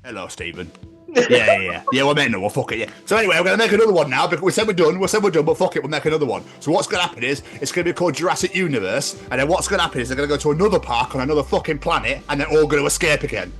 Hello, Stephen. Yeah, we'll make another one, fuck it, yeah. So anyway, we're going to make another one now, because we said we're done, but fuck it, we'll make another one. So what's going to happen is, it's going to be called Jurassic Universe, and then what's going to happen is they're going to go to another park on another fucking planet, and they're all going to escape again.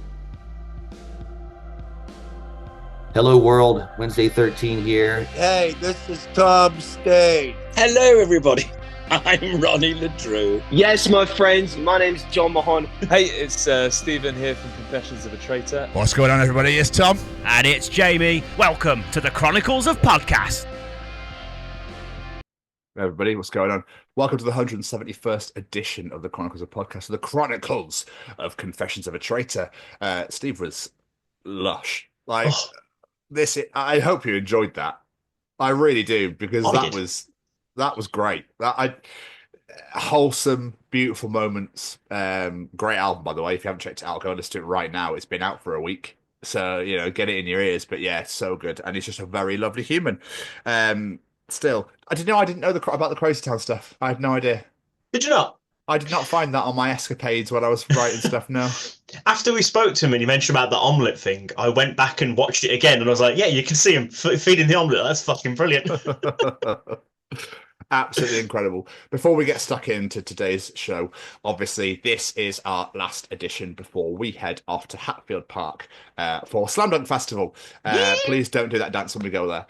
Hello world, Wednesday 13 here. Hey, this is Tom Stain. Hello everybody, I'm Ronnie Ledrew. Yes, my friends, my name's John Mahon. Hey, it's Stephen here from Confessions of a Traitor. What's going on, everybody? It's Tom. And it's Jamie. Welcome to the Chronicles of Podcast. Everybody, what's going on? Welcome to the 171st edition of the Chronicles of Podcast, the Chronicles of Confessions of a Traitor. Steve was lush. I hope you enjoyed that. I really do, because that was great. Wholesome, beautiful moments. Great album, by the way. If you haven't checked it out, go and listen to it right now. It's been out for a week, so get it in your ears. But yeah, it's so good, and he's just a very lovely human. Still, I didn't know about the Crazy Town stuff. I had no idea. Did you not? I did not find that on my escapades when I was writing stuff. No. After we spoke to him and he mentioned about the omelette thing, I went back and watched it again, and I was like, yeah, you can see him feeding the omelette. That's fucking brilliant. Absolutely incredible. Before we get stuck into today's show, obviously this is our last edition before we head off to Hatfield Park for Slam Dunk Festival. Please don't do that dance when we go there.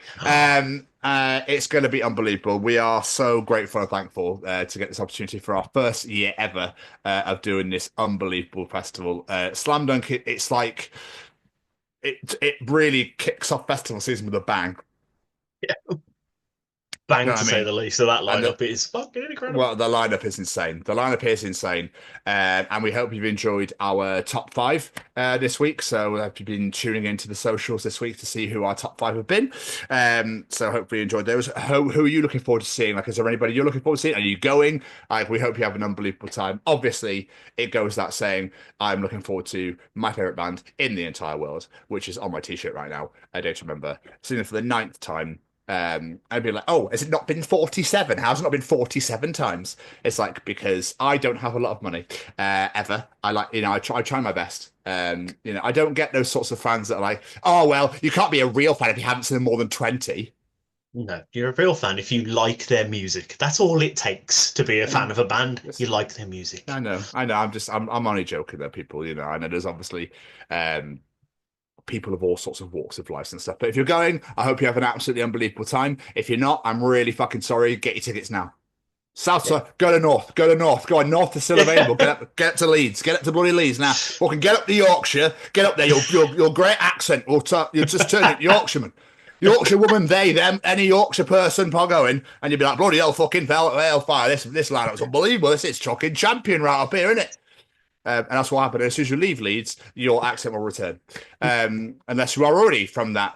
It's going to be unbelievable. We are so grateful and thankful to get this opportunity for our first year ever of doing this unbelievable festival. Slam Dunk, it's like it really kicks off festival season with a bang. Yeah. Bang, to say the least. So that lineup is fucking incredible. Well, the lineup is insane. And we hope you've enjoyed our top five this week. So have you been tuning into the socials this week to see who our top five have been? So hopefully you enjoyed those. Who are you looking forward to seeing? Is there anybody you're looking forward to seeing? Are you going? We hope you have an unbelievable time. Obviously, it goes without saying, I'm looking forward to my favourite band in the entire world, which is on my t-shirt right now. I don't remember. Seeing them for the 9th time. I'd be like, oh, has it not been 47? How's it not been 47 times? It's like, because I don't have a lot of money ever. I try my best. I don't get those sorts of fans that are like, oh, well, you can't be a real fan if you haven't seen them more than 20. No, you're a real fan if you like their music. That's all it takes to be a fan of a band. You like their music. I know. I'm only joking there, people. I know there's obviously people of all sorts of walks of life and stuff. But if you're going, I hope you have an absolutely unbelievable time. If you're not, I'm really fucking sorry. Get your tickets now. South, go to North. Go on, North is still available. Get up to Leeds. Get up to bloody Leeds now. Fucking get up to Yorkshire. Get up there. Your great accent will you'll just turn it Yorkshireman. Yorkshire woman, they, them, any Yorkshire person going, and you'll be like, bloody hell, fucking hellfire. This lineup's unbelievable. This is fucking champion right up here, isn't it? And that's what happened. As soon as you leave Leeds, your accent will return. Unless you are already from that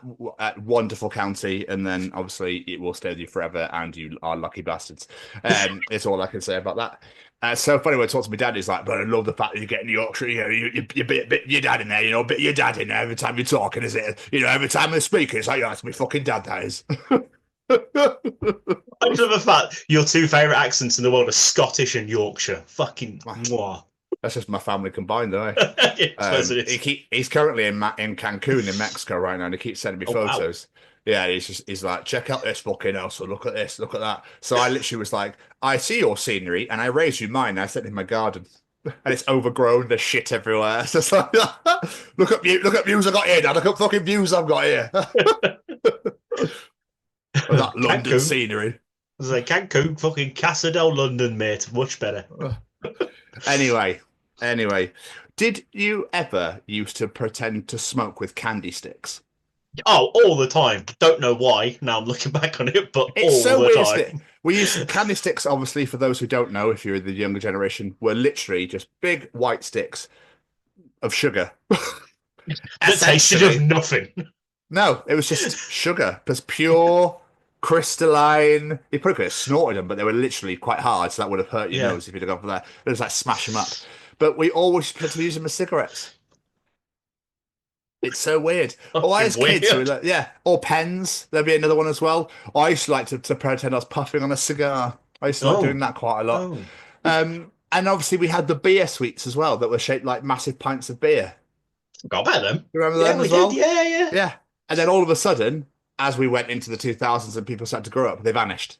wonderful county, and then obviously it will stay with you forever, and you are lucky bastards. It's all I can say about that. So funny when I talk to my dad, he's like, but I love the fact that you're getting Yorkshire, you bit your dad in there, bit your dad in there every time you're talking, is it? Every time we're speaking, it's like, that's my fucking dad, that is. I love the fact your two favourite accents in the world are Scottish and Yorkshire. Fucking mwah. That's just my family combined, though. He's currently in Cancun in Mexico right now, and he keeps sending me photos. Wow. Yeah, he's like, check out this fucking house. So look at this, look at that. So I literally was like, I see your scenery, and I raised you mine. And I set it in my garden, and it's overgrown. There's shit everywhere. It's just like, look at views I got here, Dad. Look at fucking views I've got here. That London Cancun scenery. I was like, Cancun, fucking Casa del London, mate. Much better. Anyway, did you ever used to pretend to smoke with candy sticks? Oh, all the time. Don't know why. Now I'm looking back on it, but it's all so the weird. time. We used candy sticks, obviously, for those who don't know, if you're the younger generation, were literally just big white sticks of sugar. That tasted of nothing. No, it was just sugar. Just pure, crystalline. You probably could have snorted them, but they were literally quite hard, so that would have hurt your nose if you'd have gone for that. It was like smash them up. But we always put to use them as cigarettes. It's so weird. Or as kids, or pens. There'd be another one as well. Or I used to like to pretend I was puffing on a cigar. I used to like doing that quite a lot. And obviously we had the beer sweets as well that were shaped like massive pints of beer. Forgot about them. You remember Yeah, them we as well? did. Yeah. Yeah. And then all of a sudden, as we went into the 2000s and people started to grow up, they vanished.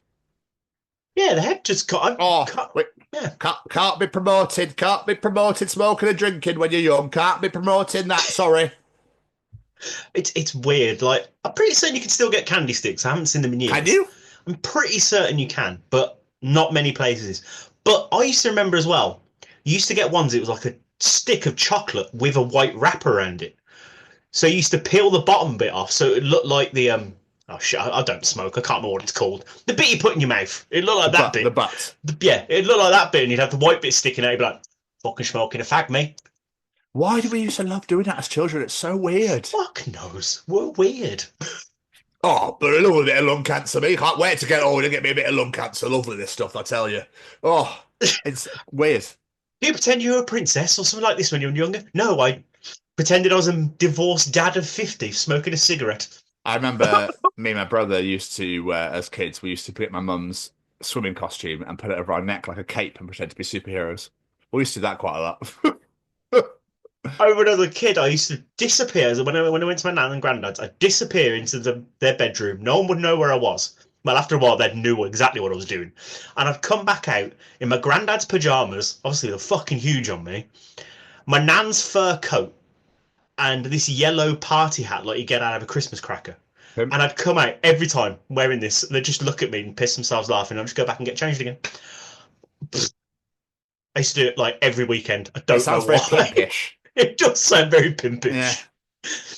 Yeah, the head just got. Wait. Yeah. Can't be promoted. Can't be promoted smoking and drinking when you're young. Can't be promoting that. Sorry. It's weird. Like, I'm pretty certain you can still get candy sticks. I haven't seen them in years. Can you? I'm pretty certain you can, but not many places. But I used to remember as well, you used to get ones, it was like a stick of chocolate with a white wrapper around it. So you used to peel the bottom bit off, so it looked like the oh shit, I don't smoke, I can't remember what it's called. The bit you put in your mouth. It looked like that bit. The butt. Yeah, it looked like that bit, and you'd have the white bit sticking out. You'd be like, fucking smoking a fag, me. Why do we used to love doing that as children? It's so weird. Fuck knows. We're weird. Oh, but I love a bit of lung cancer, me. Can't wait to get older and get me a bit of lung cancer. Lovely, this stuff, I tell you. Oh, it's weird. Do you pretend you were a princess or something like this when you were younger? No, I pretended I was a divorced dad of 50 smoking a cigarette. I remember me and my brother used to, as kids, we used to pick my mum's swimming costume and put it over our neck like a cape and pretend to be superheroes. We used to do that quite a lot. I remember as a kid, I used to disappear. When I went to my nan and granddad's, I'd disappear into their bedroom. No one would know where I was. Well, after a while, they knew exactly what I was doing. And I'd come back out in my granddad's pyjamas, obviously they're fucking huge on me, my nan's fur coat, and this yellow party hat like you get out of a Christmas cracker. And I'd come out every time wearing this, and they'd just look at me and piss themselves laughing, and I'd just go back and get changed again. I used to do it like every weekend. I don't know why. It sounds very pimpish. It does sound very pimpish. Yeah.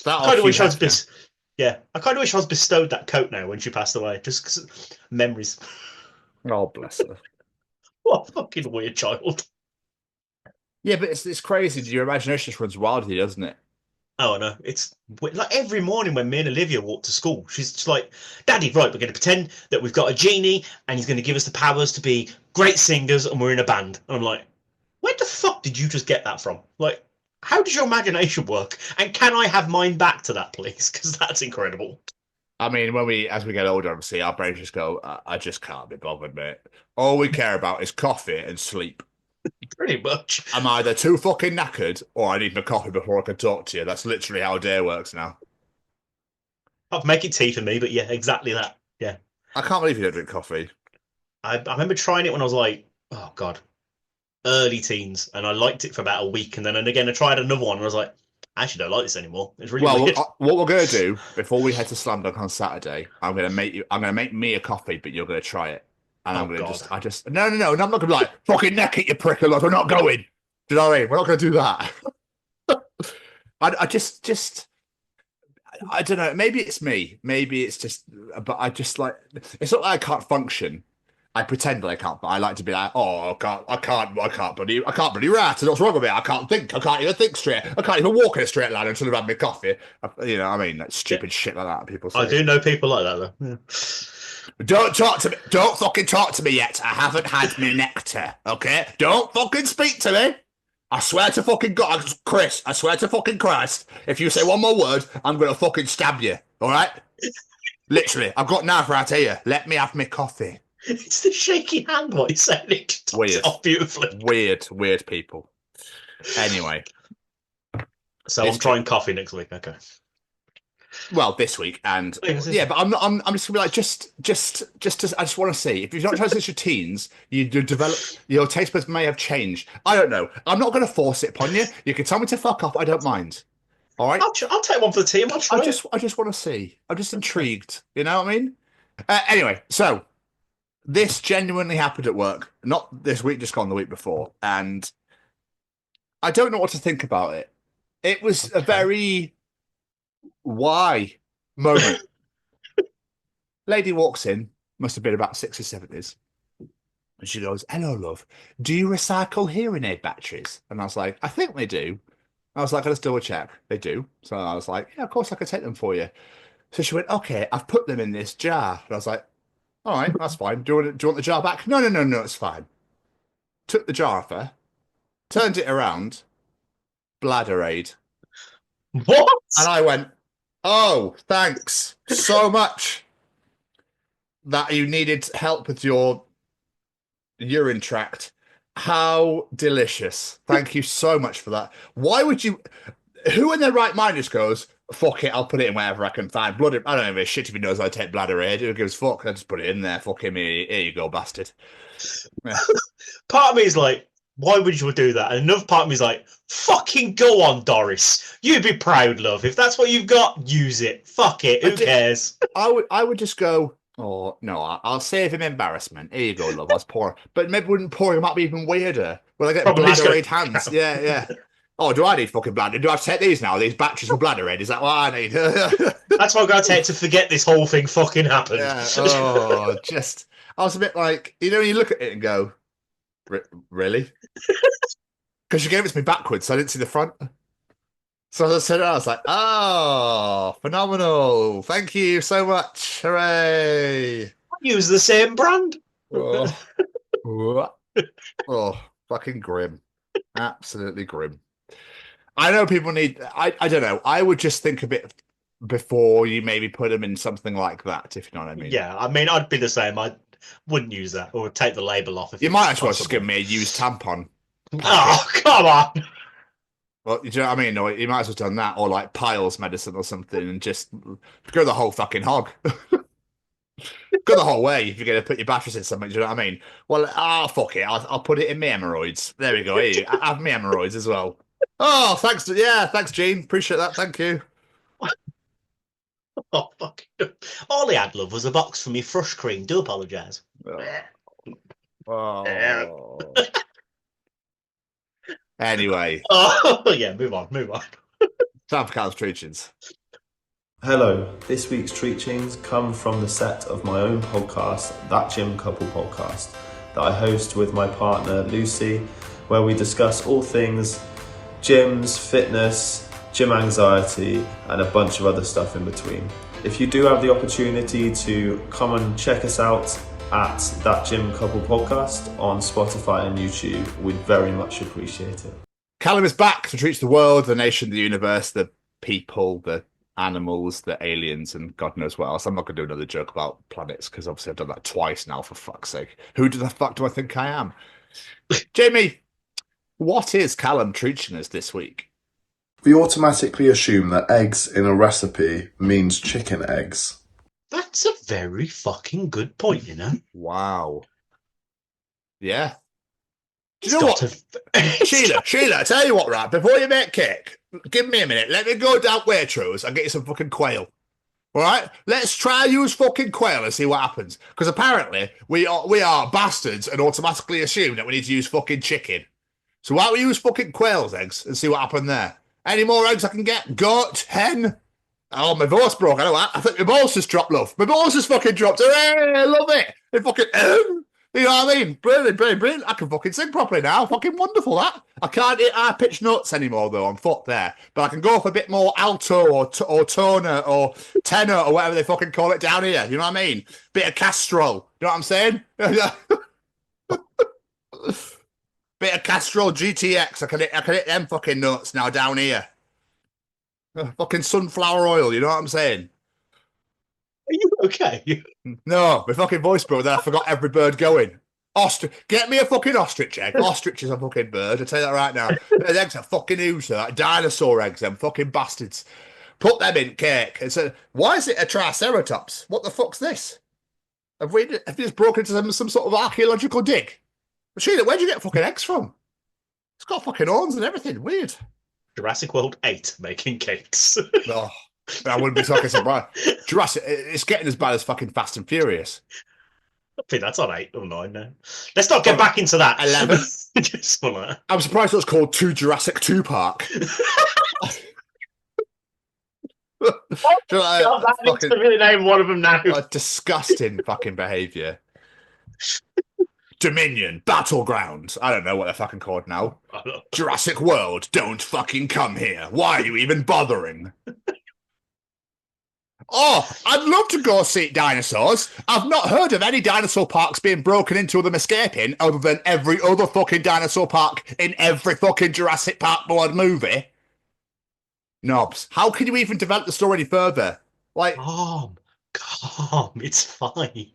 I kind of wish I was I kind of wish I was bestowed that coat now when she passed away, just because memories. Oh, bless her. What a fucking weird child. Yeah, but it's crazy. Your imagination just runs wild here, doesn't it? Oh no, it's like every morning when me and Olivia walk to school, she's just like, "Daddy, right, we're going to pretend that we've got a genie, and he's going to give us the powers to be great singers, and we're in a band." And I'm like, "Where the fuck did you just get that from? Like, how does your imagination work? And can I have mine back to that, please? Because that's incredible." I mean, as we get older, obviously, our brains just go, I just can't be bothered, mate. All we care about is coffee and sleep. Pretty much. I'm either too fucking knackered or I need my coffee before I can talk to you. That's literally how a day works now. I'll make it tea for me, but yeah, exactly that. Yeah. I can't believe you don't drink coffee. I remember trying it when I was like, oh God, early teens, and I liked it for about a week, and then again I tried another one, and I was like, I actually don't like this anymore. It's really weird. What we're gonna do before we head to Slam Dunk on Saturday, I'm gonna make me a coffee, but you're gonna try it, and I'm gonna no, I'm not gonna be like fucking neck it, you prick. We're not going. Do you know what I mean? We're not gonna do that. I don't know. Maybe it's me. Maybe it's just. But I just like. It's not like I can't function. I pretend that I can't, but I like to be like, oh, I can't bloody rat. What's wrong with me? I can't think. I can't even think straight. I can't even walk in a straight line until I've had my coffee. You know, I mean, that stupid shit like that. People say. I do know people like that, though. Yeah. Don't talk to me. Don't fucking talk to me yet. I haven't had my nectar. Okay? Don't fucking speak to me. I swear to fucking God, Chris. I swear to fucking Christ. If you say one more word, I'm gonna fucking stab you. All right? Literally, I've got knife right here. Let me have my coffee. It's the shaky hand what he's saying. It weird. Off beautifully. Weird people. Anyway. So I'm trying coffee next week. Okay. Well, this week and yeah, but I'm just gonna be like I just want to see if you've not tried since your teens, you develop your taste buds may have changed. I don't know. I'm not going to force it upon you. You can tell me to fuck off. I don't mind. All right. I'll take one for the team. I just want to see. I'm just intrigued. You know what I mean? Anyway, so this genuinely happened at work. Not this week, just gone the week before, and I don't know what to think about it. It was a very why moment. Lady walks in, must have been about 60s, 70s, and she goes, "Hello, love. Do you recycle hearing aid batteries?" And I was like, "I think they do." I was like, "Let's double check." They do. So I was like, "Yeah, of course I can take them for you." So she went, "Okay, I've put them in this jar." And I was like, "All right, that's fine. Do you want the jar back?" No, it's fine. Took the jar off her, turned it around, bladder aid. What? And I went, "Oh, thanks so much that you needed help with your urine tract. How delicious. Thank you so much for that." Why would you... who in their right mind just goes, fuck it, I'll put it in wherever I can find blood. I don't give a shit if he knows I take bladder aid. Who gives a fuck? I just put it in there. Fuck him. Here you go, bastard. Yeah. Part of me is like, why would you do that? And another part of me is like, fucking go on, Doris. You be proud, love. If that's what you've got, use it. Fuck it. Who cares? I would just go, oh, no, I'll save him embarrassment. Here you go, love. I was poor. But maybe wouldn't pouring him up be even weirder? Will I get bladder aid hands? Yeah. Oh, do I need fucking bladder? Do I have to take these now? These batteries for bladder aid? Is that what I need? That's what I'm going to take to forget this whole thing fucking happened. Yeah. Oh, I was a bit like, you look at it and go, really? Because you gave it to me backwards, so I didn't see the front. So I said, I was like, oh, phenomenal. Thank you so much. Hooray. Use the same brand. Oh, fucking grim. Absolutely grim. I know people need, I don't know. I would just think a bit before you maybe put them in something like that, if you know what I mean. Yeah, I mean, I'd be the same. I wouldn't use that or take the label off. If you might as well just give me a used tampon. Oh, come on. Well, do you know what I mean? Or you might as well have done that, or like Piles medicine or something, and just go the whole fucking hog. Go the whole way if you're going to put your batteries in something. Do you know what I mean? Well, fuck it. I'll put it in my hemorrhoids. There we go. Here, I have my hemorrhoids as well. Oh, thanks. Thanks, Gene. Appreciate that. Thank you. Oh, fuck. All he had, love, was a box for me fresh cream. Do apologise. Oh. Anyway. Oh, yeah, move on. Time for Callum's Treachings. Hello, this week's Treachings come from the set of my own podcast, That Gym Couple Podcast, that I host with my partner Lucy, where we discuss all things gyms, fitness, gym anxiety, and a bunch of other stuff in between. If you do have the opportunity to come and check us out at That Gym Couple Podcast on Spotify and YouTube, we'd very much appreciate it. Callum is back to treat the world, the nation, the universe, the people, the animals, the aliens, and God knows what else. I'm not going to do another joke about planets because obviously I've done that twice now, for fuck's sake. Who the fuck do I think I am? Jamie, what is Callum treating us this week? We automatically assume that eggs in a recipe means chicken eggs. That's a very fucking good point, you know? Wow. Yeah. Do you know what? Sheila, tell you what, right? Before you make cake, give me a minute. Let me go down Waitrose and get you some fucking quail. All right? Let's try use fucking quail and see what happens. Because apparently we are bastards and automatically assume that we need to use fucking chicken. So why don't we use fucking quail's eggs and see what happened there? Any more eggs I can get? Goat? Hen? Oh, my voice broke. I know that. I think my balls just dropped, love. My balls just fucking dropped. Hooray! I love it. It fucking... You know what I mean? Brilliant. I can fucking sing properly now. Fucking wonderful, that. I can't hit high-pitched notes anymore, though. I'm fucked there. But I can go for a bit more alto or toner or tenor or whatever they fucking call it down here. You know what I mean? Bit of Castrol. You know what I'm saying? Bit of Castrol GTX. I can hit them fucking notes now down here. Fucking sunflower oil. You know what I'm saying? Are you okay? No, my fucking voice broke. Then I forgot every bird going. Get me a fucking ostrich egg. Ostrich is a fucking bird. I tell you that right now. The eggs are fucking oozer, like dinosaur eggs. Them fucking bastards. Put them in cake. And so, why is it a triceratops? What the fuck's this? Have you just broken into some sort of archaeological dig? Sheila, where'd you get fucking eggs from? It's got fucking horns and everything. Weird. Jurassic World 8 making cakes. Oh. I wouldn't be talking about Jurassic. It's getting as bad as fucking Fast and Furious. I think that's on 8 or 9 now. Let's not get back into that. 11. Like I'm surprised it's called Jurassic 2 Park. God, that needs to really name one of them now. Disgusting fucking behaviour. Dominion, Battlegrounds. I don't know what they're fucking called now. Jurassic World, don't fucking come here. Why are you even bothering? Oh, I'd love to go see dinosaurs. I've not heard of any dinosaur parks being broken into or them escaping other than every other fucking dinosaur park in every fucking Jurassic Park blood movie. Knobs, how can you even develop the story any further? Like, calm, it's fine.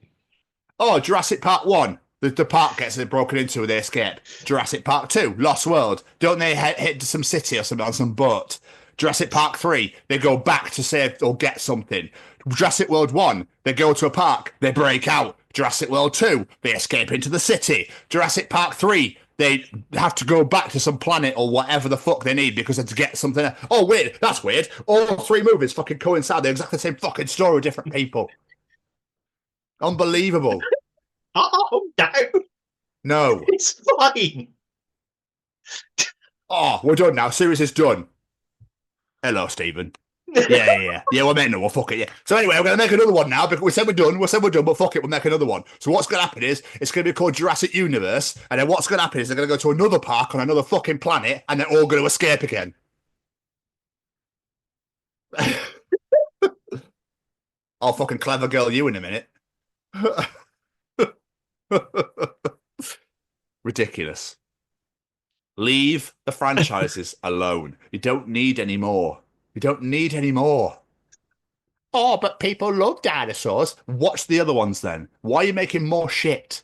Oh, Jurassic Park 1. The park gets broken into and they escape. Jurassic Park 2, Lost World. Don't they hit some city or something on some boat? Jurassic Park 3, they go back to save or get something. Jurassic World 1, they go to a park, they break out. Jurassic World 2, they escape into the city. Jurassic Park 3, they have to go back to some planet or whatever the fuck they need because they have to get something. Oh, weird. That's weird. All 3 movies fucking coincide. They're exactly the same fucking story with different people. Unbelievable. Oh, no. No. It's fine. Oh, we're done now. Series is done. Hello, Stephen. Yeah, we'll make another one. Fuck it, yeah. So anyway, we're going to make another one now because we said we're done, but fuck it, we'll make another one. So what's going to happen is, it's going to be called Jurassic Universe, and then what's going to happen is they're going to go to another park on another fucking planet, and they're all going to escape again. I'll fucking clever girl you in a minute. Ridiculous. Leave the franchises alone. You don't need any more. You don't need any more. Oh, but people love dinosaurs. Watch the other ones then. Why are you making more shit?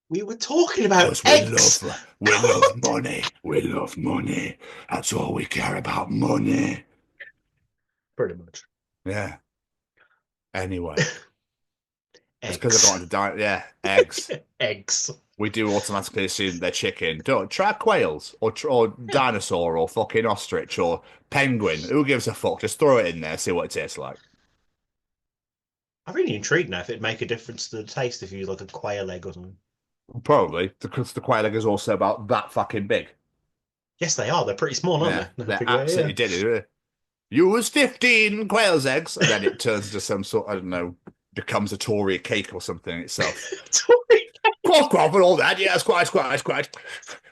We were talking about eggs. We love money. We love money. That's all we care about, money. Pretty much. Yeah. Anyway. It's Eggs. because I don't want to die. Yeah, eggs. Eggs. We do automatically assume they're chicken. Don't try quails or dinosaur or fucking ostrich or penguin. Who gives a fuck? Just throw it in there, see what it tastes like. I'm really intrigued now if it'd make a difference to the taste if you use like a quail egg or something. Probably, because the quail egg is also about that fucking big. Yes, they are. They're pretty small, aren't Yeah, they? they're absolutely dead. Use 15 quail's eggs, and then it turns into some sort, I don't know, becomes a Tory cake or something itself. Quaff and all that. Yes, quite.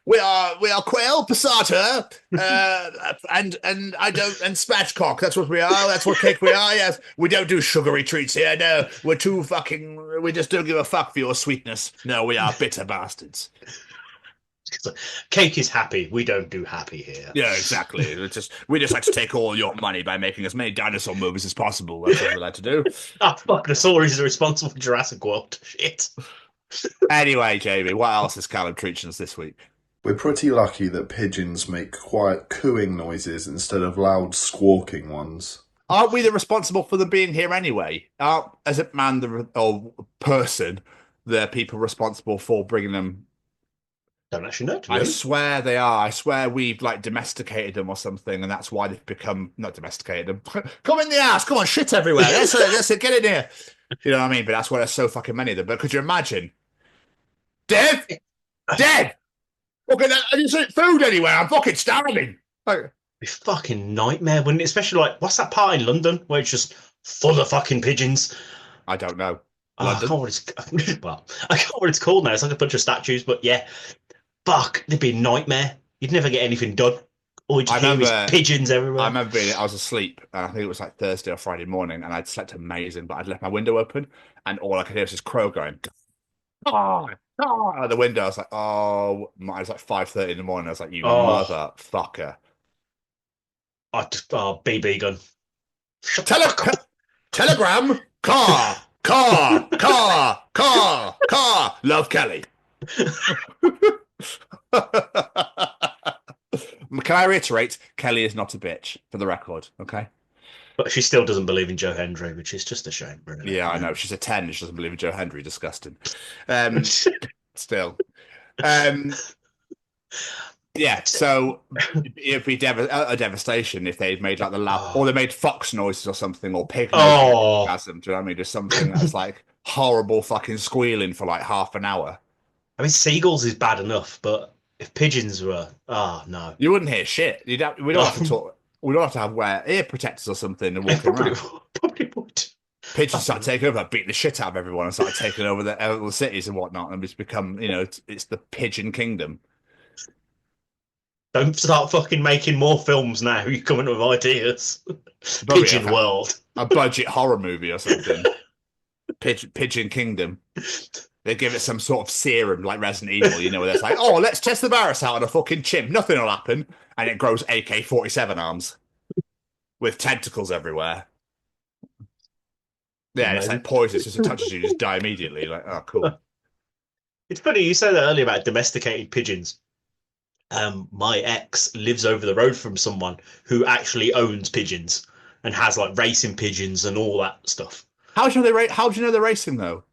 We are quail, passata, and spatchcock. That's what we are. That's what cake we are. Yes, we don't do sugary treats here. No, we're too fucking. We just don't give a fuck for your sweetness. No, we are bitter bastards. Cake is happy. We don't do happy here. Yeah, exactly. We just like to take all your money by making as many dinosaur movies as possible. That's what we like to do. Fuck, the stories are responsible for Jurassic World. Shit. Anyway, Jamie, what else is Callum treating us this week? We're pretty lucky that pigeons make quiet cooing noises instead of loud squawking ones. Aren't we the responsible for them being here anyway? As a man or person, the people responsible for bringing them? Don't actually know. I swear they are. I swear we've like domesticated them or something, and that's why they've become not domesticated them. Come in the house. Come on, shit everywhere. That's it. Get in here. You know what I mean? But that's why there's so fucking many of them. But could you imagine? Dead. Fucking, I didn't see food anywhere. I'm fucking starving. Like, be fucking nightmare, wouldn't it? Especially like, what's that part in London where it's just full of fucking pigeons? I don't know. I can't what it's called now. It's like a bunch of statues, but yeah. Fuck, it'd be a nightmare. You'd never get anything done. All you'd hear is pigeons everywhere. I remember I was asleep, and I think it was like Thursday or Friday morning, and I'd slept amazing, but I'd left my window open, and all I could hear was this crow going, out the window. I was like, it was like 5:30 in the morning. I was like, you motherfucker. BB gun. Telegram, car, love Kelly. Can I reiterate, Kelly is not a bitch, for the record, okay? But she still doesn't believe in Joe Hendry, which is just a shame, really. Yeah, I know. She's a 10. She doesn't believe in Joe Hendry. Disgusting. Still. Yeah, so it'd be a devastation if they'd made like the laugh, or they made fox noises or something, or pig noises. Do you know what I mean? Just something that's like horrible fucking squealing for like half an hour. I mean, seagulls is bad enough, but if pigeons were, no, you wouldn't hear shit. We don't have to talk. We don't have to wear ear protectors or something and walk around. Probably would. Pigeons start taking over, beating the shit out of everyone, and start taking over the cities and whatnot, and it's become, it's the pigeon kingdom. Don't start fucking making more films now. You're coming up with ideas. Pigeon World, a budget horror movie or something. Pigeon Kingdom. They give it some sort of serum like Resident Evil, where it's like, let's test the virus out on a fucking chimp. Nothing will happen. And it grows AK-47 arms with tentacles everywhere. Yeah, it's like poison. It's just it touches you, just die immediately. Like, oh, cool. It's funny you said that earlier about domesticated pigeons. my ex lives over the road from someone who actually owns pigeons and has like racing pigeons and all that stuff. How do you know how do you know they're racing though?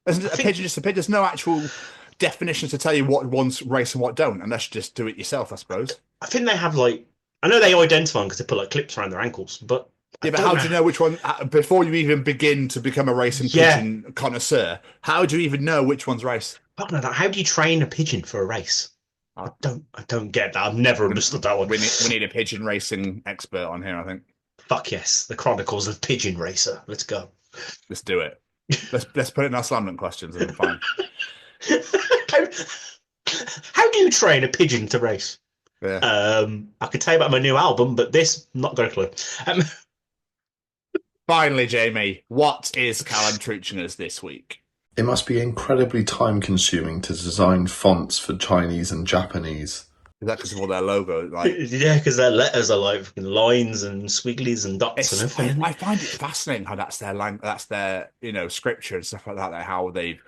Isn't a think- pigeon just a pigeon? There's no actual definitions to tell you what ones race and what don't, unless you just do it yourself, I suppose. I think they have like, I know they identify them because they put like clips around their ankles, but Yeah, but how do you know which one, before you even begin to become a racing pigeon connoisseur, how do you even know which one's race? Fuck no, how do you train a pigeon for a race? I don't get that. I've never understood that one. We need a pigeon racing expert on here, I think. Fuck yes, the Chronicles of Pigeon Racer. Let's go. Let's do it. Let's put it in our slam dunk questions and then fine. How do you train a pigeon to race? Yeah. I could tell you about my new album, but this, not got a clue. Finally, Jamie, what is Callum treating us this week? It must be incredibly time consuming to design fonts for Chinese and Japanese. Is that because of all their logo? Like, yeah, because their letters are like lines and squigglies and dots and everything. I find it fascinating how that's their language, that's their scripture and stuff like that. Like how they,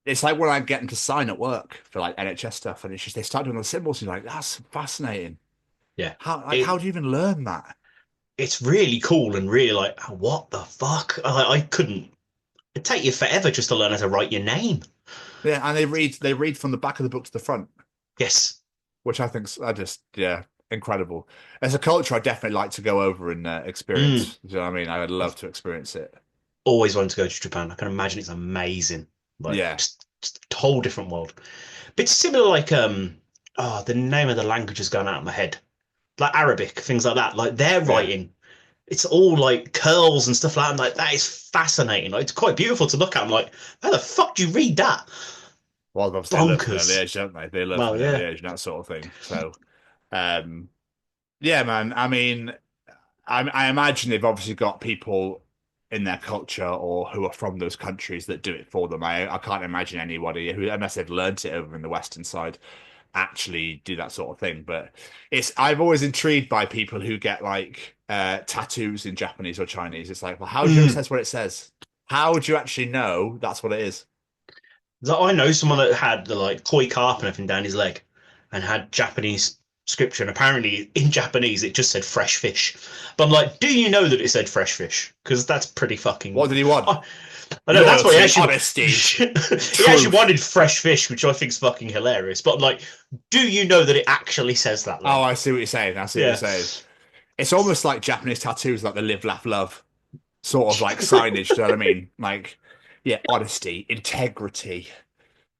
it's like when I get them to sign at work for like NHS stuff, and it's just they start doing the symbols, and you're like, that's fascinating. Yeah, how do you even learn that? It's really cool and really like, what the fuck? I couldn't. It'd take you forever just to learn how to write your name. Yeah, and they read from the back of the book to the front. Yes. Which I think incredible. As a culture, I definitely like to go over and experience. Do you know what I mean? I would love to experience it. Always wanted to go to Japan. I can imagine it's amazing. Like, just a whole different world. But it's similar, like the name of the language has gone out of my head. Like Arabic, things like that. Like their writing, it's all like curls and stuff like that. And like that is fascinating. Like it's quite beautiful to look at. I'm like, how the fuck do you read that? Well, obviously they live from the edge, don't they? They live from the edge and that sort of thing. So, yeah, man. I mean, I imagine they've obviously got people in their culture or who are from those countries that do it for them. I can't imagine anybody who, unless they've learnt it over in the Western side, actually do that sort of thing. But I've always intrigued by people who get like tattoos in Japanese or Chinese. It's like, well, how do you know what it says? How do you actually know that's what it is? I know someone that had the like koi carp and everything down his leg and had Japanese scripture, and apparently in Japanese it just said fresh fish. But I'm like, do you know that it said fresh fish? Because that's pretty fucking. What did he want? I know that's what he actually. Honesty. He actually wanted fresh fish, which I think is fucking hilarious. But I'm like, do you know that it actually says that? Oh, I see what you're saying. I see what you're saying. It's almost like Japanese tattoos, like the live, laugh, love sort of like signage. Do you know what I mean? Like, yeah, honesty, integrity.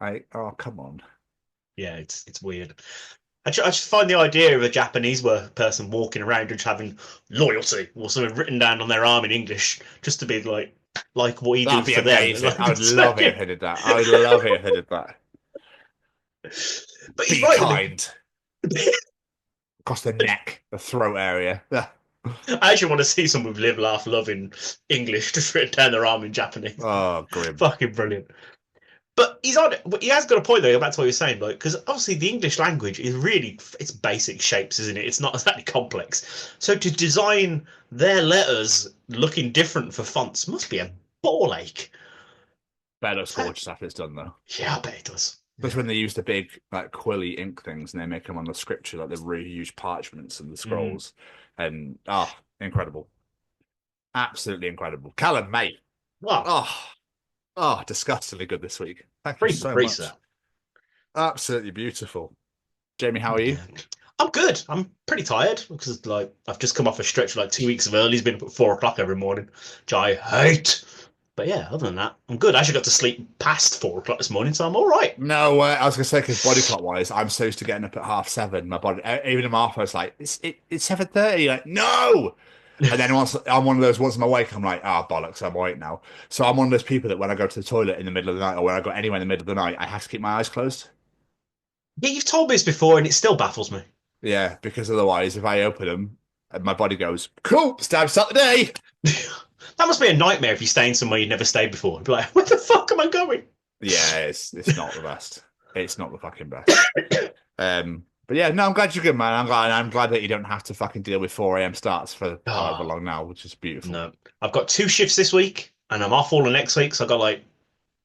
Like, oh, come on. Yeah, it's weird. I just find the idea of a Japanese person walking around just having loyalty or something written down on their arm in English, just to be like what he did for them. Like, I would love it if he did that. I would love it if he did that. But be kind. Across the neck, the throat area. I actually want to see someone with live, laugh, love in English just written down their arm in Japanese. Oh, grim. Fucking brilliant. But he has got a point though, back to what you were saying, like, because obviously the English language is really, it's basic shapes, isn't it? It's not exactly complex. So to design their letters looking different for fonts must be a ball ache. Bet it looks gorgeous after it's done though. Yeah, I bet it does. That's when they use the big like quilly ink things and they make them on the scripture, like the really huge parchments and the scrolls. And incredible. Absolutely incredible. Callum, mate. Wow. Oh, disgustingly good this week. Thank you so much. Absolutely beautiful. Jamie, how are you? I'm good. I'm pretty tired because like I've just come off a stretch of like 2 weeks of early. He's been up at 4 o'clock every morning, which I hate. But yeah, other than that, I'm good. I actually got to sleep past 4 o'clock this morning, so I'm all right. No, I was going to say, because body clock wise, I'm so used to getting up at 7:30. My body, even in my office, like, it's 7:30. Like, no! And then once I'm one of those, once I'm awake, I'm like, bollocks, I'm awake now. So I'm one of those people that when I go to the toilet in the middle of the night or when I go anywhere in the middle of the night, I have to keep my eyes closed. Yeah, you've told me this before and it still baffles me. Yeah, because otherwise, if I open them, my body goes, cool, it's time to start the day. That must be a nightmare if you stay in somewhere you've never stayed before. You'd be like, where the fuck am I going? Yeah, it's not the best. It's not the fucking best. But yeah, no, I'm glad you're good, man. I'm glad that you don't have to fucking deal with 4 a.m. starts for however long now, which is beautiful. No, I've got 2 shifts this week, and I'm off all of next week, so I've got like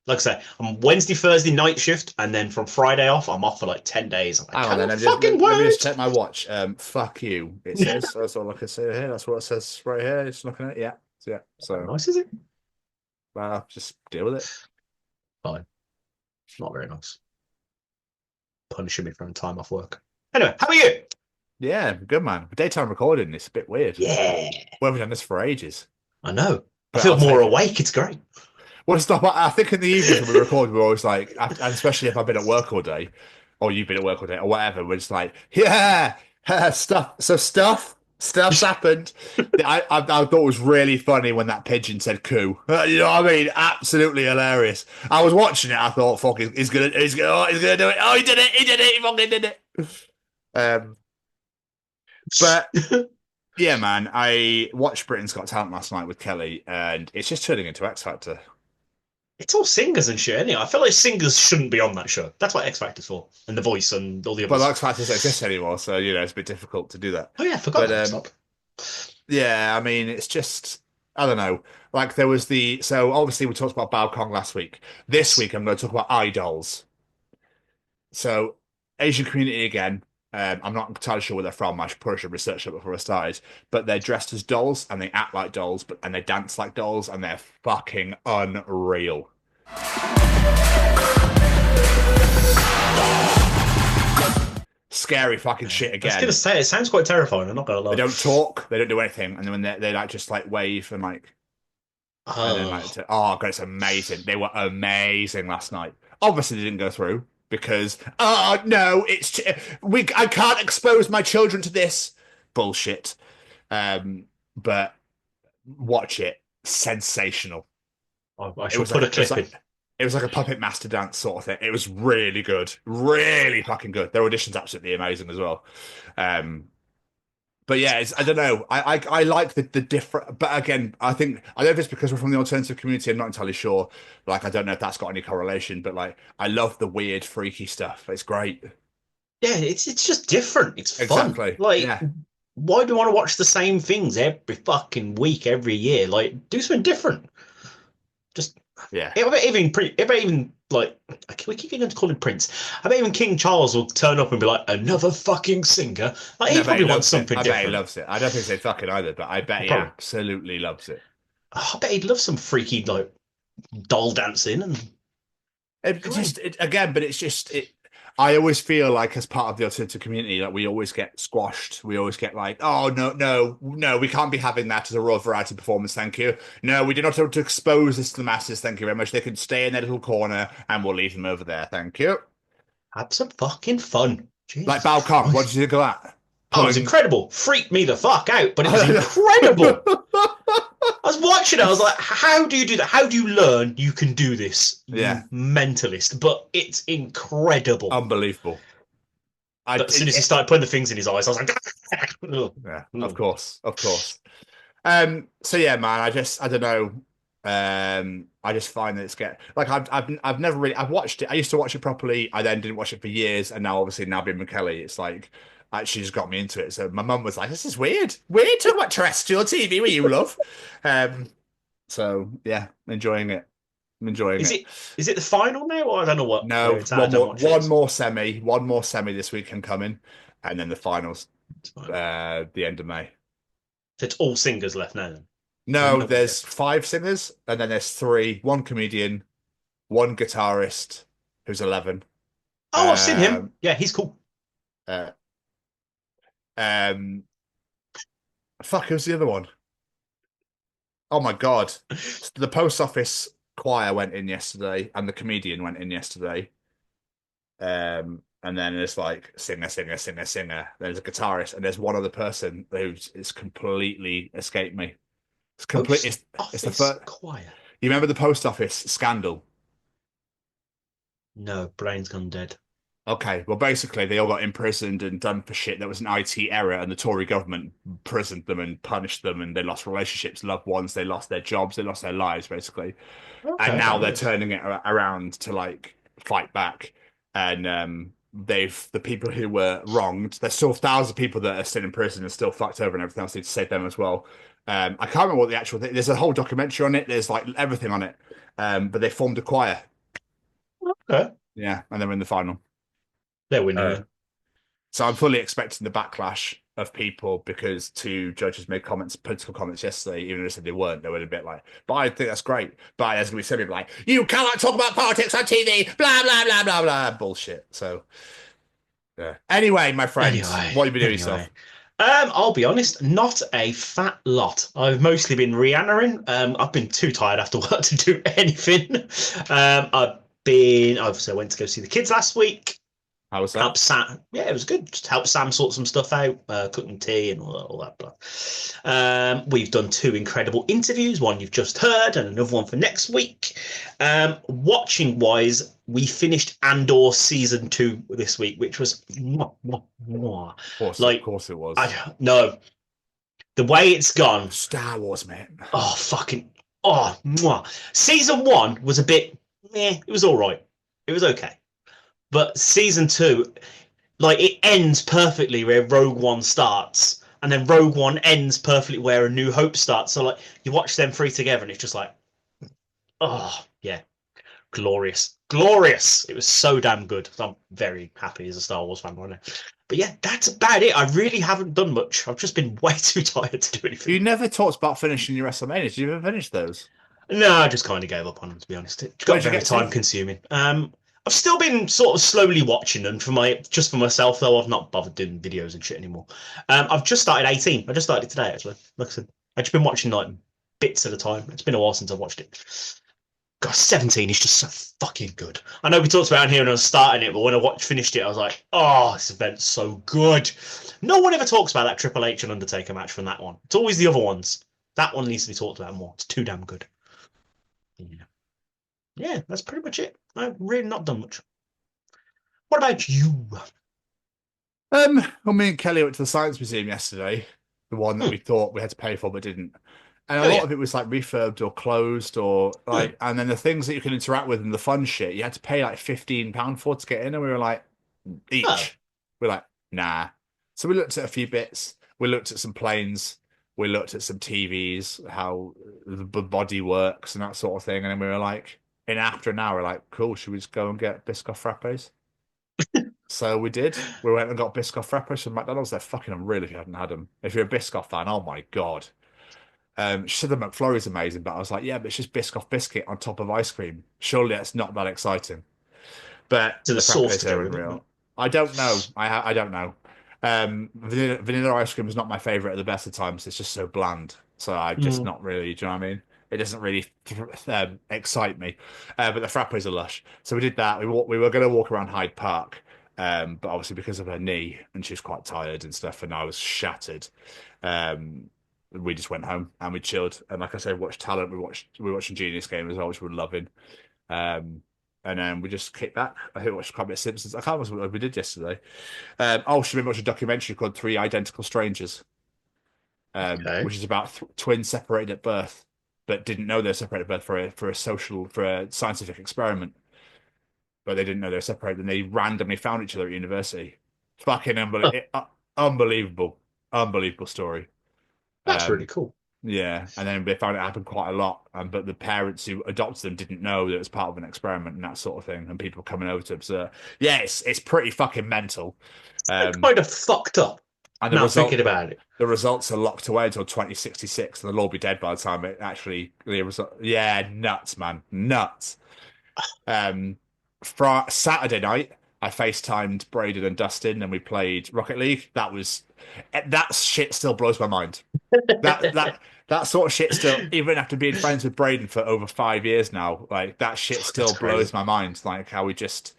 Like I say, I'm Wednesday, Thursday night shift, and then from Friday off, I'm off for like 10 days. I'm like, Hang on then, let me just check my watch. Fuck you. It says, that's all I can say here. That's what it says right here. It's looking at it. Yeah. Yeah. So nice, is it? Well, just deal with it. Fine. Not very nice. Punishing me from time off work. Anyway, how are you? Yeah, good man. Daytime recording is a bit weird. Yeah. We haven't done this for ages. I know. But I feel I'll more take it. awake. It's great. Well, stop. I think in the evenings when we record, we're always like, and especially if I've been at work all day, or you've been at work all day, or whatever, we're just like, yeah, stuff. So stuff's happened. I thought it was really funny when that pigeon said "coo." You know what I mean? Absolutely hilarious. I was watching it. I thought, "Fuck, he's gonna do it." Oh, he did it! He fucking did it. But yeah, man, I watched Britain's Got Talent last night with Kelly, and it's just turning into X Factor. It's all singers and shit, anyway. I feel like singers shouldn't be on that show. That's what X Factor's for. And The Voice and all the others. But X Factor doesn't exist anymore, so, it's a bit difficult to do that. Oh, yeah, I forgot that. Yeah, I mean, it's just, I don't know. Like, there was so obviously we talked about Bao Kong last week. This week I'm going to talk about idols. So, Asian community again. I'm not entirely sure where they're from. I probably should research it before I started. But they're dressed as dolls, and they act like dolls, and they dance like dolls, and they're fucking unreal. Scary fucking shit again. I was going to say, it sounds quite terrifying. I'm not going to lie. They don't talk. They don't do anything. And then when they like just like wave and like, and then, like, oh god, it's amazing. They were amazing last night. Obviously, they didn't go through. Because no, I can't expose my children to this bullshit. But watch it, sensational. I should put a clip in. It was like a puppet master dance sort of thing. It was really good, really fucking good. Their audition's absolutely amazing as well. But yeah, I don't know. I like the different, but again, I don't know if it's because we're from the alternative community. I'm not entirely sure. Like, I don't know if that's got any correlation, but like, I love the weird, freaky stuff. It's great. Yeah, it's just different. It's fun. Exactly. Like, yeah. Why do you want to watch the same things every fucking week, every year? Like, do something different. Just yeah. I bet even like we keep going to call him Prince. I bet even King Charles will turn up and be like, another fucking singer. Like, he probably wants something different. I bet he loves it. I don't think he'd say fucking either, but I bet he absolutely loves it. Oh, I bet he'd love some freaky like doll dancing and I always feel like as part of the alternative community, like we always get squashed. We always get like, oh no, we can't be having that as a raw variety performance. Thank you. No, we do not want to expose this to the masses. Thank you very much. They can stay in their little corner, and we'll leave them over there. Thank you. Have some fucking fun. Jesus like Bao Kong. What did you think of that? Oh, it was incredible. Freaked me the fuck out, but it was incredible. I was watching it. I was like, how do you do that? How do you learn you can do this? Yeah. Mentalist. But it's incredible. Unbelievable. But as soon as he started putting the things in his eyes, I was like, yeah, of course. So yeah, man, I don't know. I just find that it's like I've never really watched it. I used to watch it properly. I then didn't watch it for years, and now obviously being with Kelly, it's like she just got me into it. So my mum was like, "This is weird. Weird talking about terrestrial TV where you love." So yeah, enjoying it. I'm enjoying it. Is it the final now, or I don't know what? No, one more semi this weekend coming, and then the finals the end of May. So it's all singers left now then? No, there's 5 singers, and then there's 3. 1 comedian, 1 guitarist, who's 11. Oh, I've seen him. Yeah, he's cool. Fuck, who's the other one? Oh my god. The post office choir went in yesterday, and the comedian went in yesterday. And then there's like singer. There's a guitarist, and there's one other person who's completely escaped me. It's complete. It's the first choir. You remember the post office scandal? No, brain's gone dead. Okay, well, basically, they all got imprisoned and done for shit that was an IT error, and the Tory government imprisoned them and punished them, and they lost relationships, loved ones, they lost their jobs, they lost their lives, basically. Okay, and now they're turning it around to like fight back, and the people who were wronged, there's still thousands of people that are still in prison and still fucked over and everything else. Need to save them as well. I can't remember what the actual thing. There's a whole documentary on it. There's like everything on it. But they formed a choir. Okay. Yeah, and then we're in the final. They're winning. So I'm fully expecting the backlash of people because two judges made political comments yesterday, even though they said they weren't. They were a bit like, but I think that's great. But as we said, people like, you cannot talk about politics on TV, blah, blah, blah, blah, blah. Bullshit. So, yeah. Anyway, my friend, what have you been doing yourself? I'll be honest, not a fat lot. I've mostly been Rihannaing. I've been too tired after work to do anything. Obviously, I went to go see the kids last week. How was that? Help Sam. Yeah, it was good. Just help Sam sort some stuff out, cooking tea and all that. We've done 2 incredible interviews. One you've just heard, and another one for next week. Watching wise, we finished Andor season 2 this week, which was Of course it was. No, the way it's gone. Star Wars, mate. Season 1 was a bit. It was all right. It was okay. But season 2, like, it ends perfectly where Rogue One starts, and then Rogue One ends perfectly where A New Hope starts. So, like, you watch them 3 together, and it's just like, oh, yeah, glorious. It was so damn good. I'm very happy as a Star Wars fan right now. But yeah, that's about it. I really haven't done much. I've just been way too tired to do anything. You never talked about finishing your WrestleMania. Did you ever finish those? No, I just kind of gave up on them, to be honest. It got very time consuming. I've still been sort of slowly watching them for myself, though. I've not bothered doing videos and shit anymore. I've just started 18. I just started it today, actually. Like I said, I've just been watching like bits at a time. It's been a while since I've watched it. God, 17 is just so fucking good. I know we talked about it here when I was starting it, but when I finished it, I was like, oh, this event's so good. No one ever talks about that Triple H and Undertaker match from that one. It's always the other ones. That one needs to be talked about more. It's too damn good. Yeah, that's pretty much it. I've really not done much. What about you? Well, me and Kelly went to the Science Museum yesterday, the one that we thought we had to pay for but didn't. And a lot of it was like refurbed or closed or like, and then the things that you can interact with and the fun shit, you had to pay like £15 for to get in, and we were like, each. We're like, nah. So we looked at a few bits. We looked at some planes. We looked at some TVs, how the body works and that sort of thing. And then we were like, after an hour, like, cool, should we just go and get Biscoff frappes? So we did. We went and got Biscoff frappes from McDonald's. They're fucking unreal if you hadn't had them. If you're a Biscoff fan, oh my God. She said the McFlurry's amazing, but I was like, yeah, but it's just Biscoff biscuit on top of ice cream. Surely that's not that exciting. But the sauce are unreal. I don't know. I don't know. Vanilla ice cream is not my favorite at the best of times. It's just so bland. So I'm just not really, do you know what I mean? It doesn't really excite me. But the frappes are lush. So we did that. We were going to walk around Hyde Park, but obviously because of her knee, and she was quite tired and stuff, and I was shattered. We just went home and we chilled. And like I said, watched Talent. We watched Genius Game as well, which we were loving. And then we just kicked back. I think we watched quite a bit of Simpsons. I can't remember what we did yesterday. Should we watch a documentary called 3 Identical Strangers, which is about twins separated at birth, but didn't know they're separated at birth for a scientific experiment. But they didn't know they were separated, and they randomly found each other at university. Fucking unbelievable story. That's really cool. Yeah, and then they found it happened quite a lot, but the parents who adopted them didn't know that it was part of an experiment and that sort of thing, and people coming over to observe. Yeah, it's pretty fucking mental. It's kind of fucked up. And thinking about it, the results are locked away until 2066, and they'll all be dead by the time it actually the result. Yeah, nuts, man, nuts. For Saturday night, I FaceTimed Braden and Dustin, and we played Rocket League. That shit still blows my mind. That sort of shit still, even after being friends with Braden for over 5 years now, like that shit still blows my mind. Like how I'm just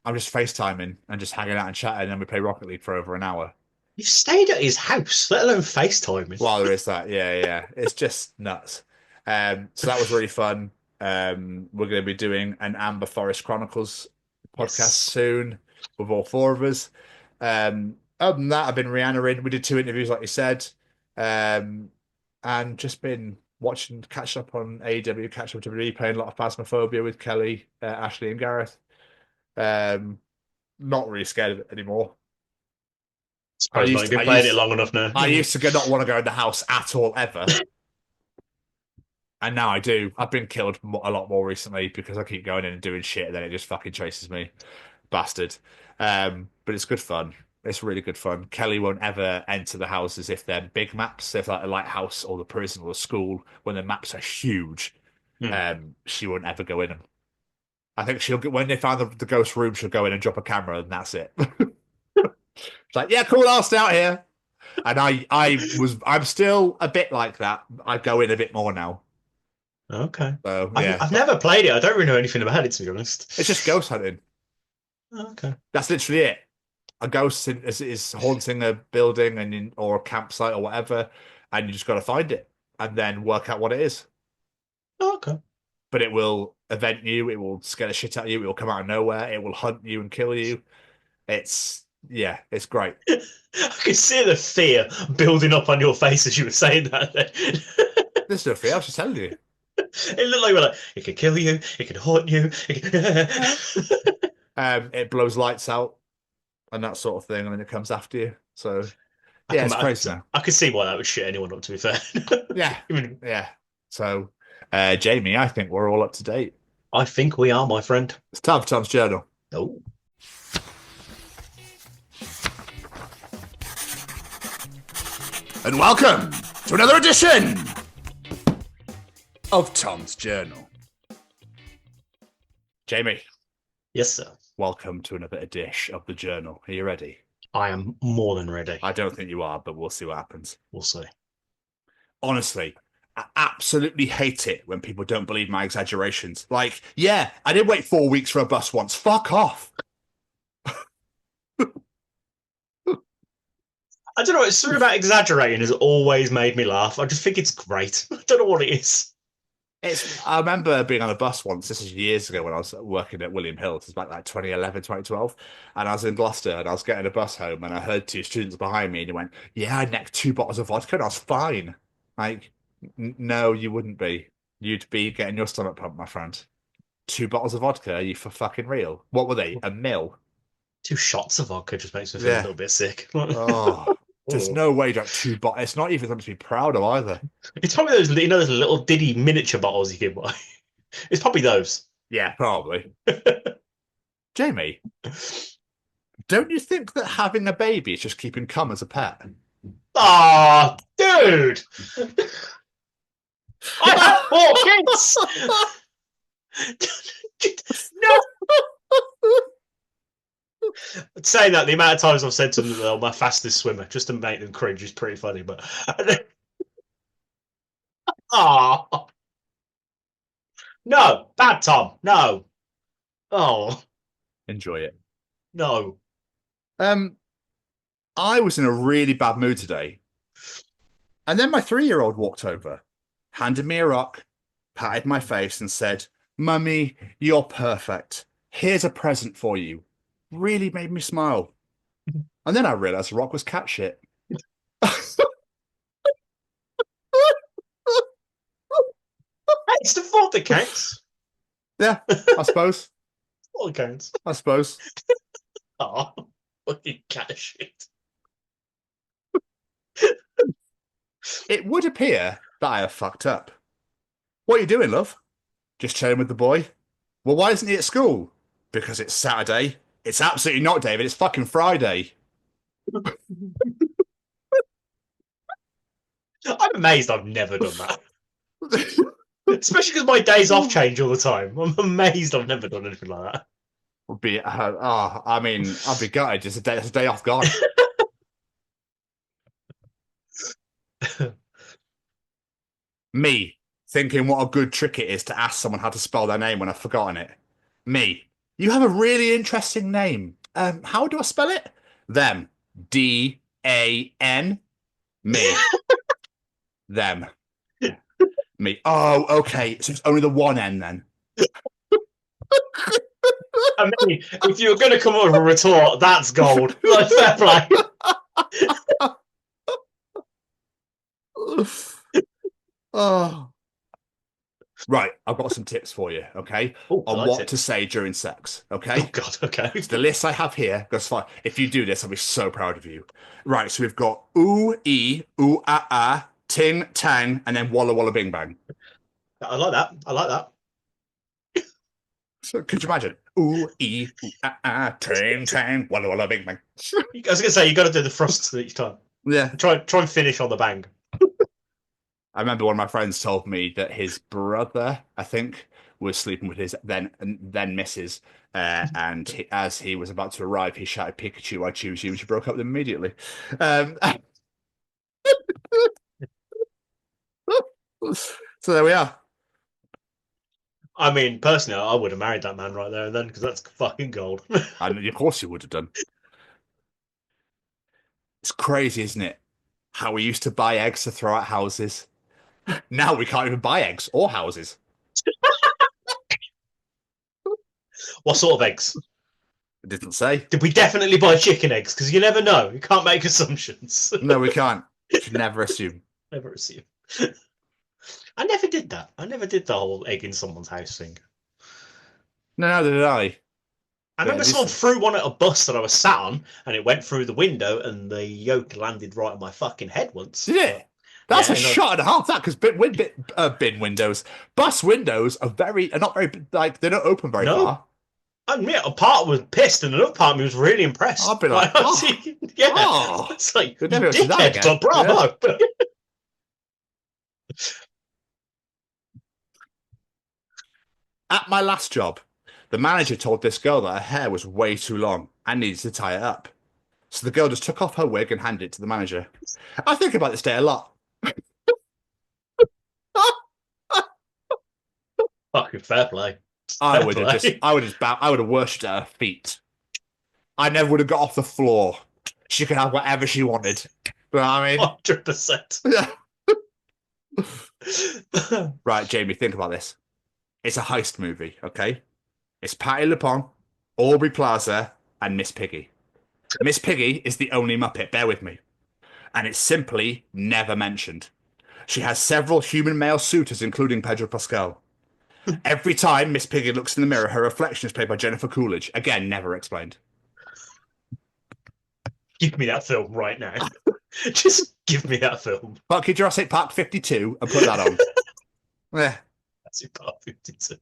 FaceTiming and just hanging out and chatting, and we play Rocket League for over an hour. You've stayed at his house, let alone FaceTiming. Well, there is that. Yeah. It's just nuts. So that was really fun. We're going to be doing an Amber Forest Chronicles podcast soon with all 4 of us. Other than that, I've been Rihanna. We did 2 interviews, like you said, and just been catching up on AEW, catching up with WWE, playing a lot of Phasmophobia with Kelly, Ashley, and Gareth. Not really scared of it anymore. You've been playing it long enough now. I used to not want to go in the house at all, ever. And now I do. I've been killed a lot more recently because I keep going in and doing shit, and then it just fucking chases me, bastard. But it's good fun. It's really good fun. Kelly won't ever enter the houses if they're big maps, if like a lighthouse or the prison or the school. When the maps are huge, she won't ever go in them. I think she'll get when they find the ghost room, she'll go in and drop a camera, and that's it. It's like, yeah, cool, I'll stay out here. And I'm still a bit like that. I go in a bit more now. Okay. So yeah, I've never played it. I don't really know anything about it, to be honest. it's just ghost hunting. Okay. That's literally it. A ghost is haunting a building or a campsite or whatever, and you just got to find it and then work out what it is. Okay. But it will event you. It will scare the shit out of you. It will come out of nowhere. It will hunt you and kill you. It's great. I could see the fear building up on your face as you were saying that. There's no fear. I was just telling you. It looked like you were like, it could kill you, it could haunt you. It blows lights out and that sort of thing, and then it comes after you. So yeah, it's crazy now. I could see why that would shit anyone up, to be fair. Yeah. Yeah. So Jamie, I think we're all up to date. I think we are, my friend. It's time for Tom's Journal. Oh. And welcome to another edition of Tom's Journal. Jamie. Yes, sir. Welcome to another edition of the journal. Are you ready? I am more than ready. I don't think you are, but we'll see what happens. We'll see. Honestly, I absolutely hate it when people don't believe my exaggerations. Like, yeah, I did wait 4 weeks for a bus once. Fuck off. I don't know, it's something about exaggerating has always made me laugh. I just think it's great. I don't know what it is. I remember being on a bus once, this is years ago when I was working at William Hill, it was back like 2011, 2012, and I was in Gloucester and I was getting a bus home and I heard two students behind me and he went, yeah, I necked 2 bottles of vodka and I was fine. Like, no, you wouldn't be. You'd be getting your stomach pumped, my friend. 2 bottles of vodka, are you for fucking real? What were they, a mil? 2 shots of vodka just makes me feel a little bit sick. Oh, there's no way you got 2 bottles. It's not even something to be proud of either. It's probably those, those little Diddy miniature bottles you can buy. It's probably those. Yeah, probably. Jamie, don't you think that having a baby is just keeping cum as a pet? Ah, dude! I have 4 kids! No! Saying that, the amount of times I've said to them that they're my fastest swimmer just to make them cringe is pretty funny, but... Ah, no, bad Tom, no. Oh, Enjoy it. no. I was in a really bad mood today. And then my 3-year-old walked over, handed me a rock, patted my face and said, Mummy, you're perfect. Here's a present for you. Really made me smile. And then I realised the rock was cat shit. It's the fault that counts. Yeah, I suppose. All that counts. I suppose. Oh, fucking cat shit. It would appear that I have fucked up. What are you doing, love? Just chilling with the boy? Well, why isn't he at school? Because it's Saturday. It's absolutely not, David. It's fucking Friday. I'm amazed I've never done that. Especially because my days off change all the time. I'm amazed I've never done anything like that. Would be I mean, I'd be gutted. It's a day off gone. Me thinking what a good trick it is to ask someone how to spell their name when I've forgotten it. Me, you have a really interesting name. How do I spell it? Them. D-A-N. Me. Them. Me. Oh, okay. So it's only the one N then. I mean, if you were going to come up with a retort, that's gold. Like, fair play. Oh. Right, I've got some tips for you, okay? Ooh, on like what it. to say during sex, okay? Oh, God, okay. It's the list I have here goes fine. If you do this, I'll be so proud of you. Right, so we've got ooh, ee, ooh, ah, ting, tang, and then walla, walla, bing, bang. I like that. I like that. So could you imagine? Ooh, ee, ooh, tang, tang, walla, walla, bing, bang. I was going to say, you got to do the thrusts each time. Yeah. Try and finish on the bang. I remember one of my friends told me that his brother, I think, was sleeping with his then missus, and as he was about to arrive, he shouted, "Pikachu, I choose you," and she broke up with him immediately. So there we are. I mean, personally, I would have married that man right there and then because that's fucking gold. And of course you would have done. It's crazy, isn't it? How we used to buy eggs to throw at houses. Now we can't even buy eggs or houses. What sort of eggs? It didn't say. Did we definitely buy chicken eggs? Because you never know. You can't make assumptions. No, we can't. You should never assume. Never assume. I never did that. I never did the whole egg in someone's house thing. No, neither did I. I remember someone threw one at a bus that I was sat on, and it went through the window, and the yolk landed right on my fucking head once. Did it? That's Yeah, a I know. shot and a half. That because bin windows, bus windows are not very like they don't open very No. far. I admit, a part was pissed, and another part of me was really impressed. I'll be like, oh, yeah, oh. it's like you We'd never see that dickhead, again. but bravo. At my last job, the manager told this girl that her hair was way too long and needed to tie it up. So the girl just took off her wig and handed it to the manager. I think about this day a lot. Fucking fair play. I would have worshipped at her feet. I never would have got off the floor. She could have whatever she wanted. You know what I mean? 100%. Right, Jamie, think about this. It's a heist movie, okay? It's Patti LuPone, Aubrey Plaza, and Miss Piggy. Miss Piggy is the only Muppet, bear with me. And it's simply never mentioned. She has several human male suitors, including Pedro Pascal. Every time Miss Piggy looks in the mirror, her reflection is played by Jennifer Coolidge. Again, never explained. Give me that film right now. Just give me that film. Fuck you, Jurassic Park 52, and put that on. Yeah. Jurassic Park 52.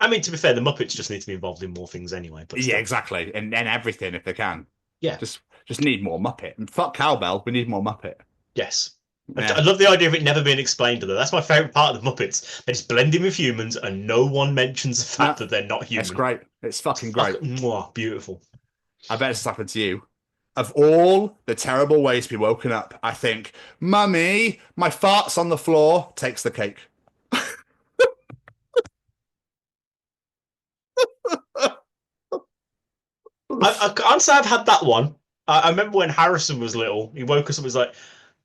I mean, to be fair, the Muppets just need to be involved in more things anyway. But Yeah, exactly. And everything if they can. Yeah. Just need more Muppet. And fuck Cowbell, we need more Muppet. Yes. Yeah. I love the idea of it never being explained to them. That's my favourite part of the Muppets. They just blend in with humans and no one mentions the fact that they're not human. It's great. It's fucking great. Mwah, beautiful. I bet it's happened to you. Of all the terrible ways to be woken up, I think, Mummy, my fart's on the floor, takes the cake. I can't say I've had that one. I remember when Harrison was little, he woke us up and was like,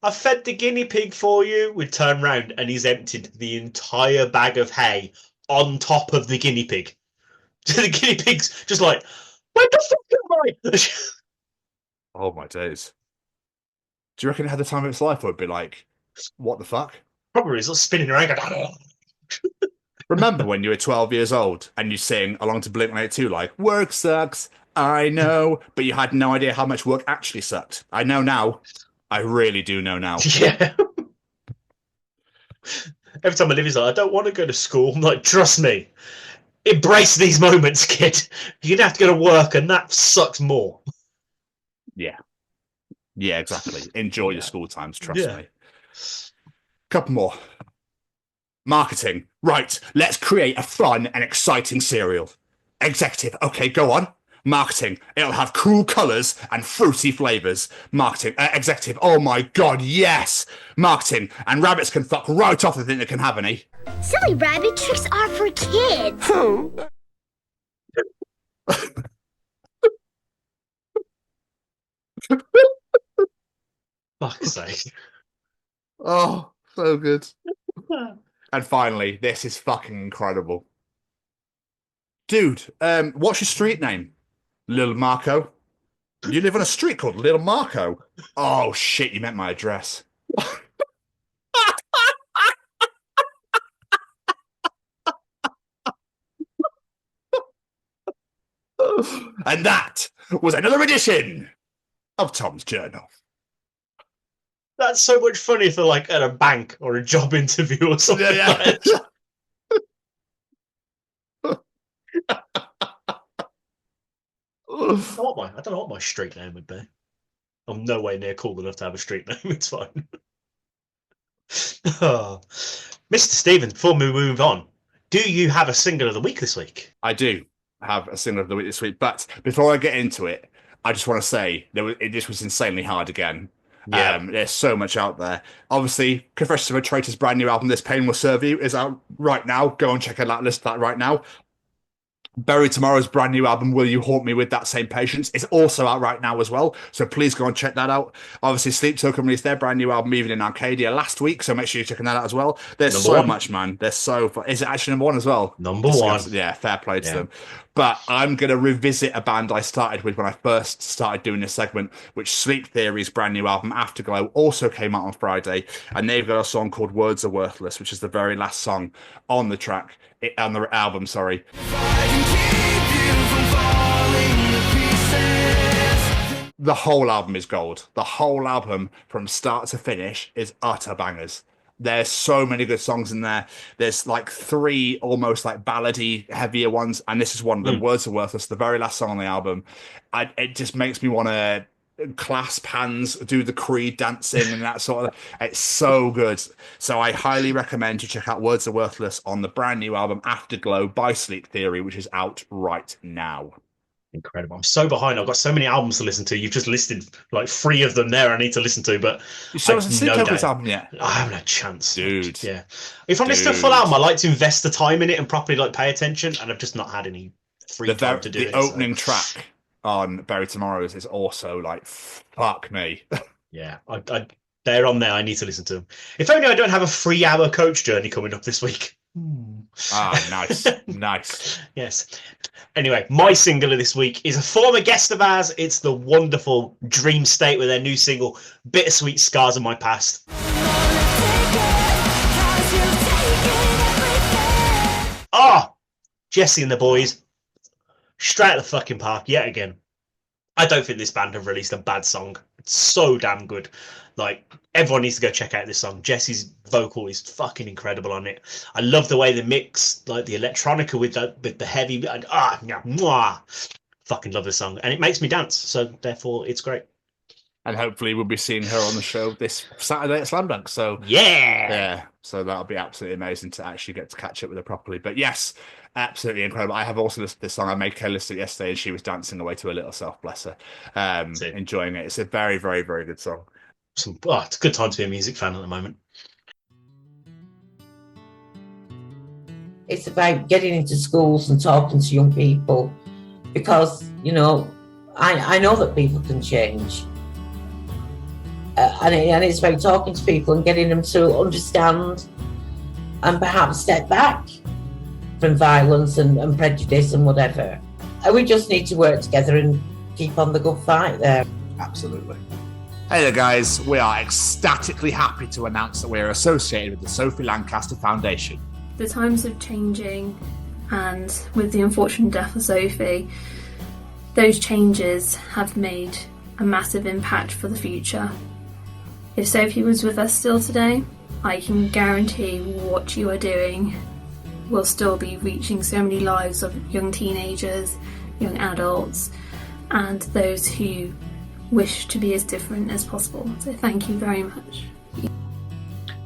I fed the guinea pig for you. We'd turn round and he's emptied the entire bag of hay on top of the guinea pig. The guinea pig's just like, where the fuck am I? Oh my days. Do you reckon it had the time of its life or it'd be like, what the fuck? Probably he's spinning around going, Remember when you were 12 years old and you sing along to Blink-182 like, work sucks, I know, but you had no idea how much work actually sucked. I know now. I really do know now. Yeah. Every time Olivia's like, I don't want to go to school. I'm like, trust me. Embrace these moments, kid. You're going to have to go to work and that sucks more. Yeah. Yeah, exactly. Enjoy your school times, trust me. Couple more. Marketing. Right, let's create a fun and exciting cereal. Executive. Okay, go on. Marketing. It'll have cool colours and fruity flavours. Marketing. Executive. Oh my god, yes! Marketing. And rabbits can fuck right off the thing that can have any. Silly rabbit tricks are for kids. Fuck's sake. Oh, so good. And finally, this is fucking incredible. Dude, what's your street name? Little Marco. You live on a street called Little Marco. Oh shit, you meant my address. And that was another edition of Tom's Journal. That's so much funny for like at a bank or a job interview or something Yeah, like that. I don't know what my street name would be. I'm nowhere near cool enough to have a street name. It's fine. Oh. Mr. Stevens, before we move on, do you have a single of the week this week? I do have a single of the week this week, but before I get into it, I just want to say this was insanely hard again. Yeah. There's so much out there. Obviously, Confessions of a Traitor's brand new album, This Pain Will Serve You, is out right now. Go and check out that list right now. Bury Tomorrow's brand new album, Will You Haunt Me With That Same Patience, is also out right now as well. So please go and check that out. Obviously, Sleep Token released their brand new album, Even in Arcadia, last week. So make sure you're checking that out as well. There's Number so one. much, man. There's so far. Is it actually number one as well? Number one. Yeah, fair play to them. But I'm going to revisit a band I started with when I first started doing this segment, which Sleep Theory's brand new album, Afterglow, also came out on Friday. And they've got a song called Words Are Worthless, which is the very last song on the track, on the album, sorry. The whole album is gold. The whole album from start to finish is utter bangers. There's so many good songs in there. There's like 3 almost like ballady, heavier ones, and this is one of them. Words Are Worthless, the very last song on the album. It just makes me want to clasp hands, do the Creed dancing and that sort of. It's so good. So I highly recommend you check out Words Are Worthless on the brand new album Afterglow by Sleep Theory, which is out right now. Incredible. I'm so behind. I've got so many albums to listen to. You've just listed like 3 of them there I need to listen to, but you still haven't seen Coco's album yet? I haven't had a chance. Dude. Yeah. If I'm listening to a full album, I like to invest the time in it and properly like pay attention, and I've just not had any free time to do it. The opening track on Bury Tomorrow's is also like, fuck me. Yeah. They're on there. I need to listen to them. If only I don't have a 3-hour coach journey coming up this week. Nice. Nice. Yes. Anyway, my single of this week is a former guest of ours. It's the wonderful Dream State with their new single, Bittersweet Scars of My Past. Jesse and the boys, straight at the fucking park yet again. I don't think this band have released a bad song. It's so damn good. Like, everyone needs to go check out this song. Jesse's vocal is fucking incredible on it. I love the way they mix like the electronica with the heavy. Fucking love this song, and it makes me dance. So therefore, it's great. And hopefully, we'll be seeing her on the show this Saturday at Slam Dunk. So yeah. So that'll be absolutely amazing to actually get to catch up with her properly. But yes, absolutely incredible. I have also listened to this song. I made Kay listen yesterday, and she was dancing away to a little self, bless her, enjoying it. It's a very, very, very good song. It's a good time to be a music fan at the moment. It's about getting into schools and talking to young people, because, you know, I know that people can change. And it's about talking to people and getting them to understand and perhaps step back from violence and prejudice and whatever. And we just need to work together and keep on the good fight there. Absolutely. Hey there, guys. We are ecstatically happy to announce that we are associated with the Sophie Lancaster Foundation. The times are changing, and with the unfortunate death of Sophie, those changes have made a massive impact for the future. If Sophie was with us still today, I can guarantee what you are doing will still be reaching so many lives of young teenagers, young adults, and those who wish to be as different as possible. So thank you very much.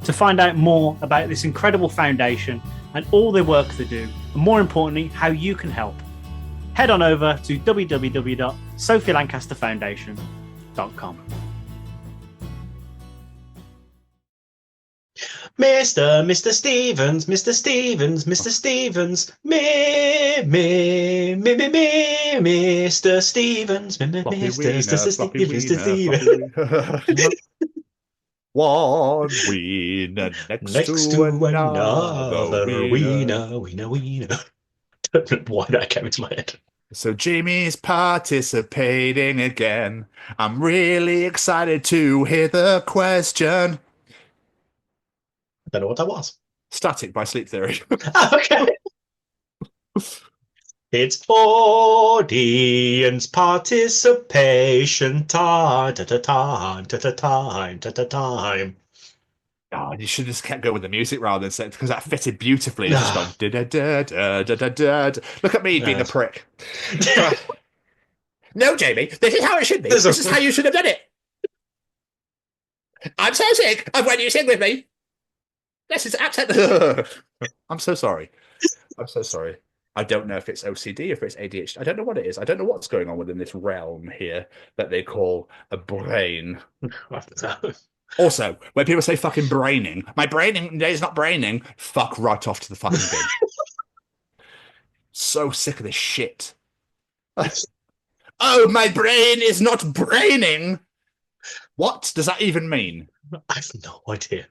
To find out more about this incredible foundation and all the work they do, and more importantly, how you can help, head on over to www.sophielancasterfoundation.com. Mr. Stevens, Mr. Stevens, Mr. Stevens, Mr. Stevens, Mr. Stevens. One wiener next to another wiener. Don't know why that came into my head. So Jamie's participating again. I'm really excited to hear the question. I don't know what that was. Static by Sleep Theory. Okay. It's audience participation time. Time. Oh, you should have just kept going with the music rather than saying, because that fitted beautifully. It's just gone da-da-da-da-da-da-da. Look at me being a prick. No, Jamie, this is how it should be. This is how you should have done it. I'm so sick of when you sing with me. This is absolutely. I'm so sorry. I'm so sorry. I don't know if it's OCD, if it's ADHD. I don't know what it is. I don't know what's going on within this realm here that they call a brain. Also, when people say fucking braining, my braining is not braining. Fuck right off to the fucking bin. So sick of this shit. Oh, my brain is not braining. What does that even mean? I have no idea.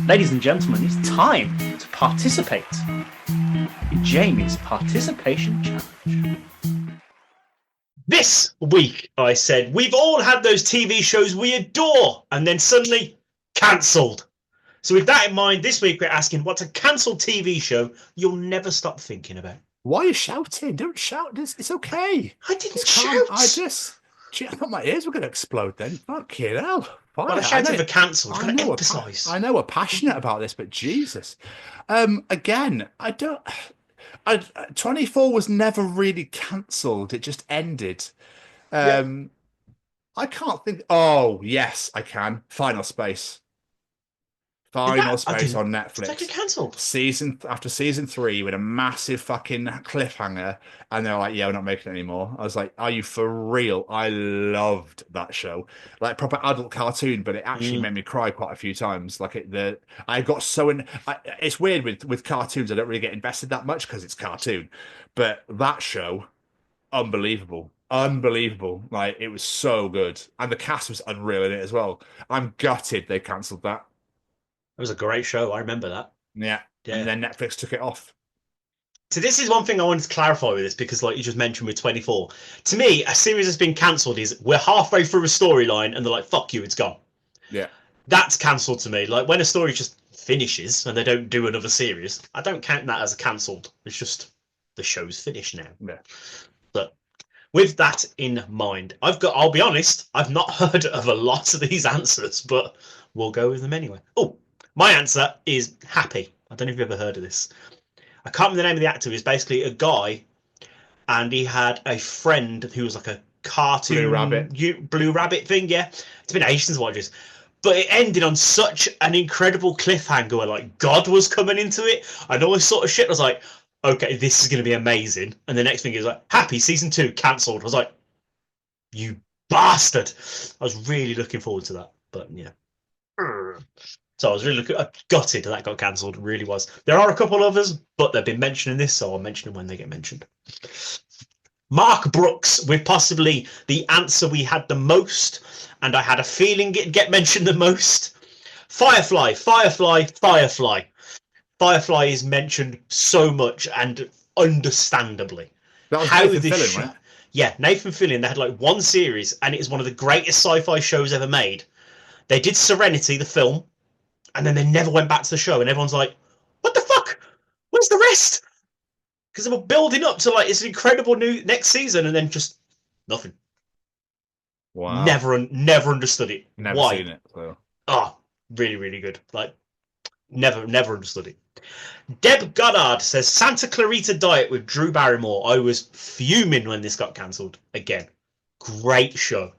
Ladies and gentlemen, it's time to participate in Jamie's participation challenge. This week, I said, we've all had those TV shows we adore and then suddenly cancelled. So with that in mind, this week we're asking, what's a cancelled TV show you'll never stop thinking about? Why are you shouting? Don't shout. It's okay. I didn't shout. I thought my ears were going to explode then. Fucking hell. Well, I shouted for cancelled. I know we're passionate about this, but Jesus. Again, 24 was never really cancelled. It just ended. I can't think. Oh, yes, I can. Final Space. Final Space on Netflix. Did that get cancelled? After season 3 with a massive fucking cliffhanger, and they're like, "Yeah, we're not making it anymore." I was like, "Are you for real?" I loved that show, like proper adult cartoon, but it actually made me cry quite a few times. Like I got so it's weird with cartoons. I don't really get invested that much because it's cartoon, but that show, unbelievable. Like it was so good, and the cast was unreal in it as well. I'm gutted they cancelled that. It was a great show. I remember that. Yeah. And then Netflix took it off. So this is one thing I wanted to clarify with this, because like you just mentioned with 24, to me, a series that's been cancelled is we're halfway through a storyline and they're like, fuck you, it's gone. Yeah. That's cancelled to me. Like when a story just finishes and they don't do another series, I don't count that as cancelled. It's just the show's finished now. Yeah. But with that in mind, I'll be honest, I've not heard of a lot of these answers, but we'll go with them anyway. Oh, my answer is Happy. I don't know if you've ever heard of this. I can't remember the name of the actor. He's basically a guy, and he had a friend who was like a cartoon Blue Rabbit thing. Yeah, it's been ages since I watched this, but it ended on such an incredible cliffhanger where like God was coming into it and all this sort of shit. I was like, okay, this is going to be amazing. And the next thing is like, Happy season 2 cancelled. I was like, you bastard! I was really looking forward to that, but yeah. So I was really gutted that got cancelled. Really was. There are a couple others, but they've been mentioning this, so I'll mention them when they get mentioned. Mark Brooks with possibly the answer we had the most, and I had a feeling it'd get mentioned the most. Firefly. Firefly is mentioned so much and understandably. That was Nathan Fillion, right? Yeah, Nathan Fillion. They had like one series, and it is one of the greatest sci-fi shows ever made. They did Serenity, the film, and then they never went back to the show, and everyone's like, what the fuck? Where's the rest? Because they were building up to like this incredible new next season, and then just nothing. Wow. Never understood it. Never Why? seen it. So. Oh, really, really good. Like, never understood it. Deb Goddard says, Santa Clarita Diet with Drew Barrymore. I was fuming when this got cancelled. Again, great show.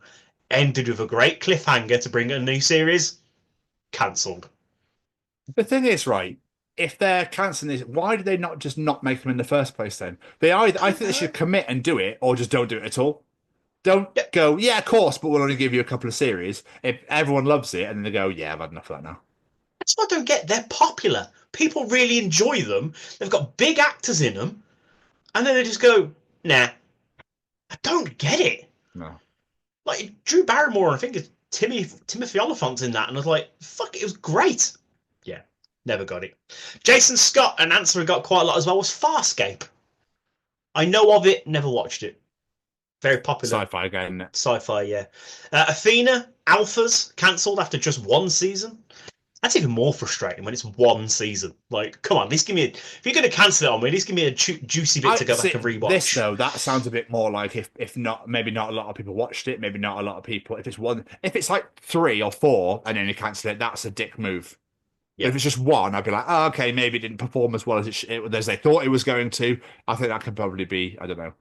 Ended with a great cliffhanger to bring a new series. Cancelled. The thing is, right, if they're cancelling this, why do they not just not make them in the first place then? I think they should commit and do it, or just don't do it at all. Don't go, yeah, of course, but we'll only give you a couple of series. If everyone loves it, and then they go, yeah, I've had enough of that now. That's what I don't get. They're popular. People really enjoy them. They've got big actors in them. And then they just go, nah. I don't get it. No. Like, Drew Barrymore, I think it's Timothy Oliphant's in that, and I was like, fuck, it was great. Yeah, never got it. Jason Scott, an answer we got quite a lot as well, was Farscape. I know of it, never watched it. Very popular. Sci-fi again. Sci-fi, yeah. Athena, Alphas, cancelled after just one season. That's even more frustrating when it's one season. Like, come on, at least give me if you're going to cancel it on me, at least give me a juicy bit to go back and rewatch. This though, that sounds a bit more like if not, maybe not a lot of people watched it, maybe not a lot of people. If it's like 3 or 4 and then you cancel it, that's a dick move. Yeah. If it's just 1, I'd be like, oh, okay, maybe it didn't perform as well as they thought it was going to. I think that could probably be, I don't know.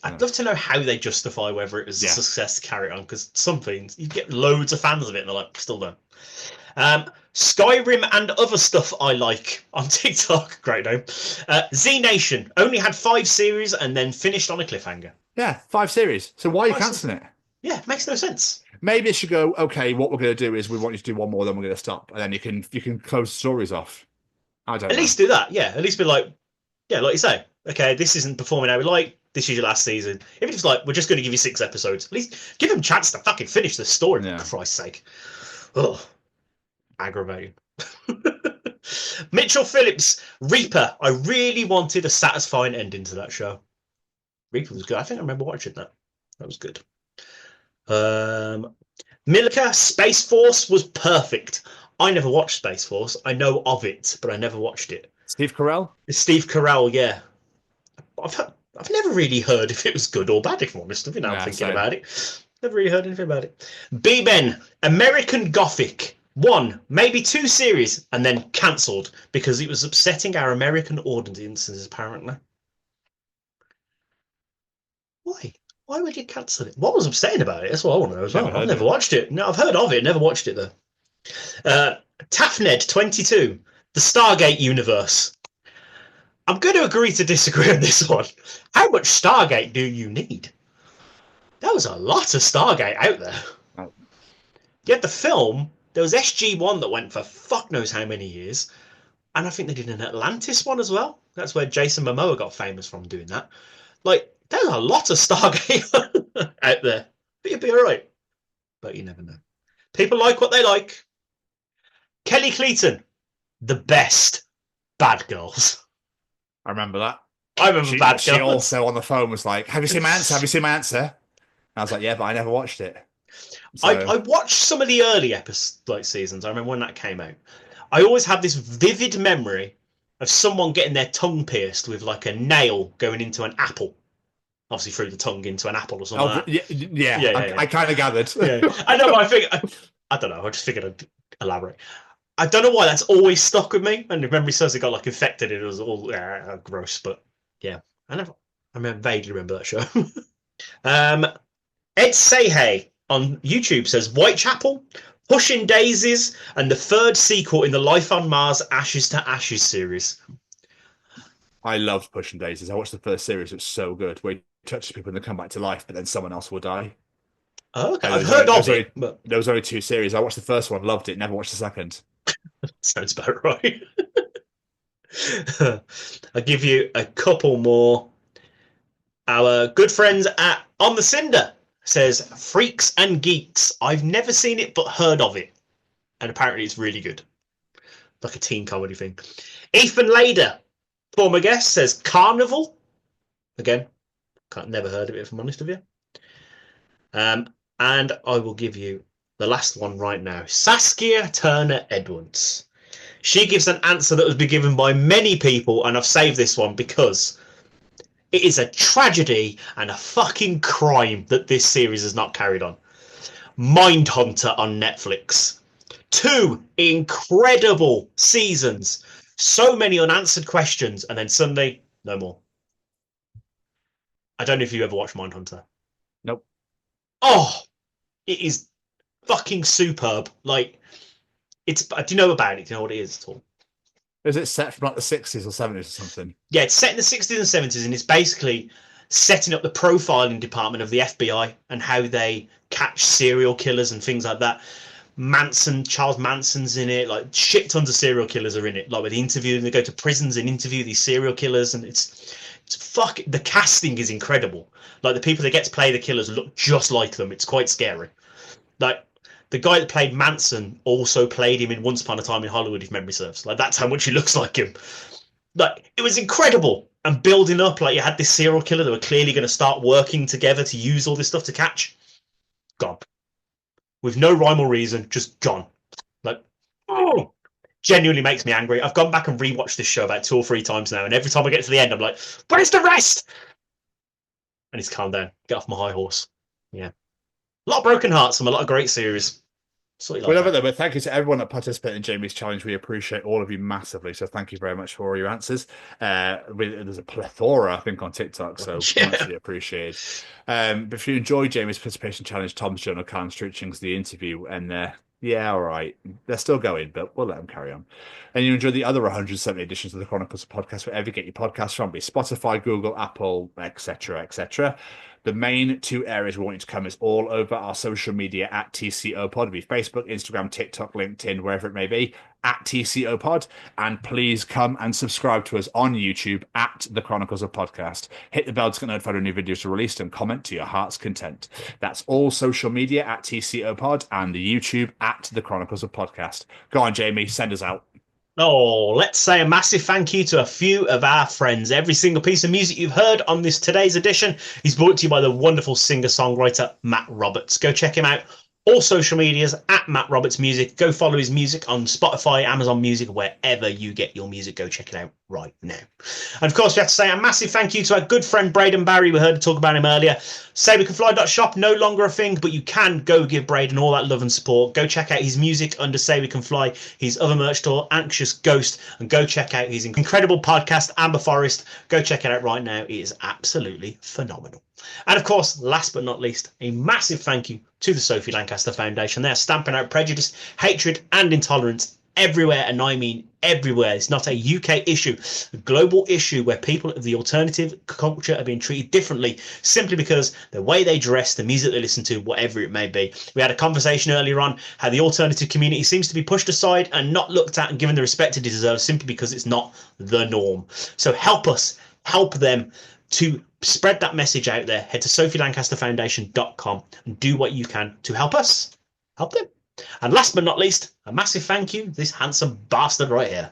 I'd love to know how they justify whether it was a success to carry it on, because some things you get loads of fans of it and they're like, still don't. Skyrim and other stuff I like on TikTok. Great name. Z Nation only had 5 series and then finished on a cliffhanger. Yeah, 5 series. So why are you cancelling it? Yeah, makes no sense. Maybe it should go, okay, what we're going to do is we want you to do 1 more, then we're going to stop. And then you can close the stories off. I don't know. At least do that, yeah. At least be like, yeah, like you say, okay, this isn't performing how we like. This is your last season. If it's like, we're just going to give you 6 episodes, at least give them a chance to fucking finish the story, for Christ's sake. Ugh. Aggravating. Mitchell Phillips, Reaper. I really wanted a satisfying ending to that show. Reaper was good. I think I remember watching that. That was good. Milka, Space Force was perfect. I never watched Space Force. I know of it, but I never watched it. Steve Carell? It's Steve Carell, yeah. I've never really heard if it was good or bad, if I'm honest with you, now I'm thinking about it. Never really heard anything about it. B-Ben, American Gothic. 1, maybe 2 series, and then cancelled because it was upsetting our American audiences, apparently. Why? Why would you cancel it? What was upsetting about it? That's what I want to know as well. I've never watched it. No, I've heard of it, never watched it, though. Tafned22, the Stargate universe. I'm going to agree to disagree on this one. How much Stargate do you need? There was a lot of Stargate out there. You had the film. There was SG-1 that went for fuck knows how many years. And I think they did an Atlantis one as well. That's where Jason Momoa got famous from doing that. Like, there's a lot of Stargate out there. But you'd be all right. But you never know. People like what they like. Kelly Cleaton, the best Bad Girls. I remember that. I remember Bad Girls. She also on the phone was like, have you seen my answer? Have you seen my answer? And I was like, yeah, but I never watched it. So... I watched some of the early seasons. I remember when that came out. I always have this vivid memory of someone getting their tongue pierced with like a nail going into an apple. Obviously through the tongue into an apple or something like that. Yeah. I kind of gathered. Yeah. I know, but I don't know. I just figured I'd elaborate. I don't know why that's always stuck with me. And if memory serves, it got like infected. It was all gross. But yeah, I vaguely remember that show. Ed Sayhay on YouTube says Whitechapel, Pushing Daisies, and the 3rd sequel in the Life on Mars Ashes to Ashes series. I loved Pushing Daisies. I watched the first series. It was so good. Where he touches people and they come back to life, but then someone else will die. Oh, okay. I've heard of it. But... There was only 2 series. I watched the first one, loved it, never watched the second. Sounds about right. I'll give you a couple more. Our good friends at On the Cinder says Freaks and Geeks. I've never seen it but heard of it, and apparently it's really good, like a teen comedy thing. Ethan Lader, former guest, says Carnival. Again, never heard of it if I'm honest with you. And I will give you the last one right now. Saskia Turner Edwards. She gives an answer that was been given by many people, and I've saved this one because it is a tragedy and a fucking crime that this series has not carried on. Mindhunter on Netflix. 2 incredible seasons. So many unanswered questions, and then suddenly, no more. I don't know if you ever watched Mindhunter. Nope. Oh, it is fucking superb. Like, do you know about it? Do you know what it is at all? Is it set from like the 60s or 70s or something? Yeah, it's set in the 60s and 70s, and it's basically setting up the profiling department of the FBI and how they catch serial killers and things like that. Charles Manson's in it, like shit tons of serial killers are in it. Like with the interview, they go to prisons and interview these serial killers, and it's the casting is incredible. Like the people that get to play the killers look just like them. It's quite scary. Like the guy that played Manson also played him in Once Upon a Time in Hollywood, if memory serves. Like that's how much he looks like him. Like it was incredible. And building up, like you had this serial killer that were clearly going to start working together to use all this stuff to catch. Gone. With no rhyme or reason, just gone. Like Genuinely makes me angry. I've gone back and rewatched this show about 2 or 3 times now, and every time I get to the end, I'm like, where's the rest? And it's calm down. Get off my high horse. Yeah. A lot of broken hearts from a lot of great series. But thank you to everyone that participated in Jamie's challenge. We appreciate all of you massively. So thank you very much for all your answers. There's a plethora, I think, on TikTok, so muchly appreciated. But if you enjoyed Jamie's participation challenge, Tom's journal, Callum Streetching's the interview, and yeah, all right, they're still going, but we'll let them carry on. And you enjoy the other 170 editions of the Chronicles of Podcast, wherever you get your podcasts from, be it Spotify, Google, Apple, etc., etc. The main 2 areas we want you to come is all over our social media at TCO Pod, be Facebook, Instagram, TikTok, LinkedIn, wherever it may be, at TCO Pod. And please come and subscribe to us on YouTube at the Chronicles of Podcast. Hit the bell to get notified when new videos are released and comment to your heart's content. That's all social media at TCO Pod and the YouTube at the Chronicles of Podcast. Go on, Jamie, send us out. Oh, let's say a massive thank you to a few of our friends. Every single piece of music you've heard on today's edition is brought to you by the wonderful singer-songwriter Matt Roberts. Go check him out. All social medias at Matt Roberts Music. Go follow his music on Spotify, Amazon Music, wherever you get your music. Go check it out right now. And of course, we have to say a massive thank you to our good friend Braden Barry. We heard talk about him earlier. SayWeCanFly.shop, no longer a thing, but you can go give Braden all that love and support. Go check out his music under Say We Can Fly, his other merch store, Anxious Ghost, and go check out his incredible podcast, Amber Forest. Go check it out right now. It is absolutely phenomenal. And of course, last but not least, a massive thank you to the Sophie Lancaster Foundation. They are stamping out prejudice, hatred, and intolerance everywhere, and I mean everywhere. It's not a UK issue, a global issue where people of the alternative culture are being treated differently simply because the way they dress, the music they listen to, whatever it may be. We had a conversation earlier on how the alternative community seems to be pushed aside and not looked at and given the respect it deserves simply because it's not the norm. So help us, help them to spread that message out there. Head to sophielancasterfoundation.com and do what you can to help us help them. And last but not least, a massive thank you to this handsome bastard right here.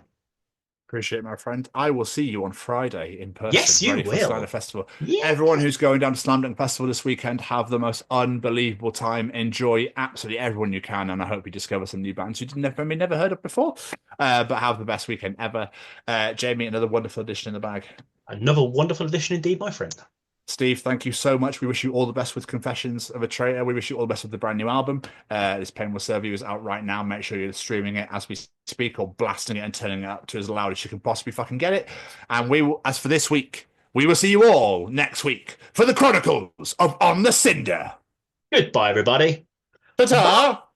Appreciate it, my friend. I will see you on Friday in person. Yes, you will. Slam Dunk Festival. Yeah. Everyone who's going down to Slam Dunk Festival this weekend, have the most unbelievable time. Enjoy absolutely everyone you can, and I hope you discover some new bands you never heard of before. But have the best weekend ever. Jamie, another wonderful addition in the bag. Another wonderful addition indeed, my friend. Steve, thank you so much. We wish you all the best with Confessions of a Traitor. We wish you all the best with the brand new album. This Pain Will Serve You is out right now. Make sure you're streaming it as we speak or blasting it and turning it up to as loud as you can possibly fucking get it. And we will, as for this week, we will see you all next week for the Chronicles of On the Cinder. Goodbye, everybody. Ta-ta!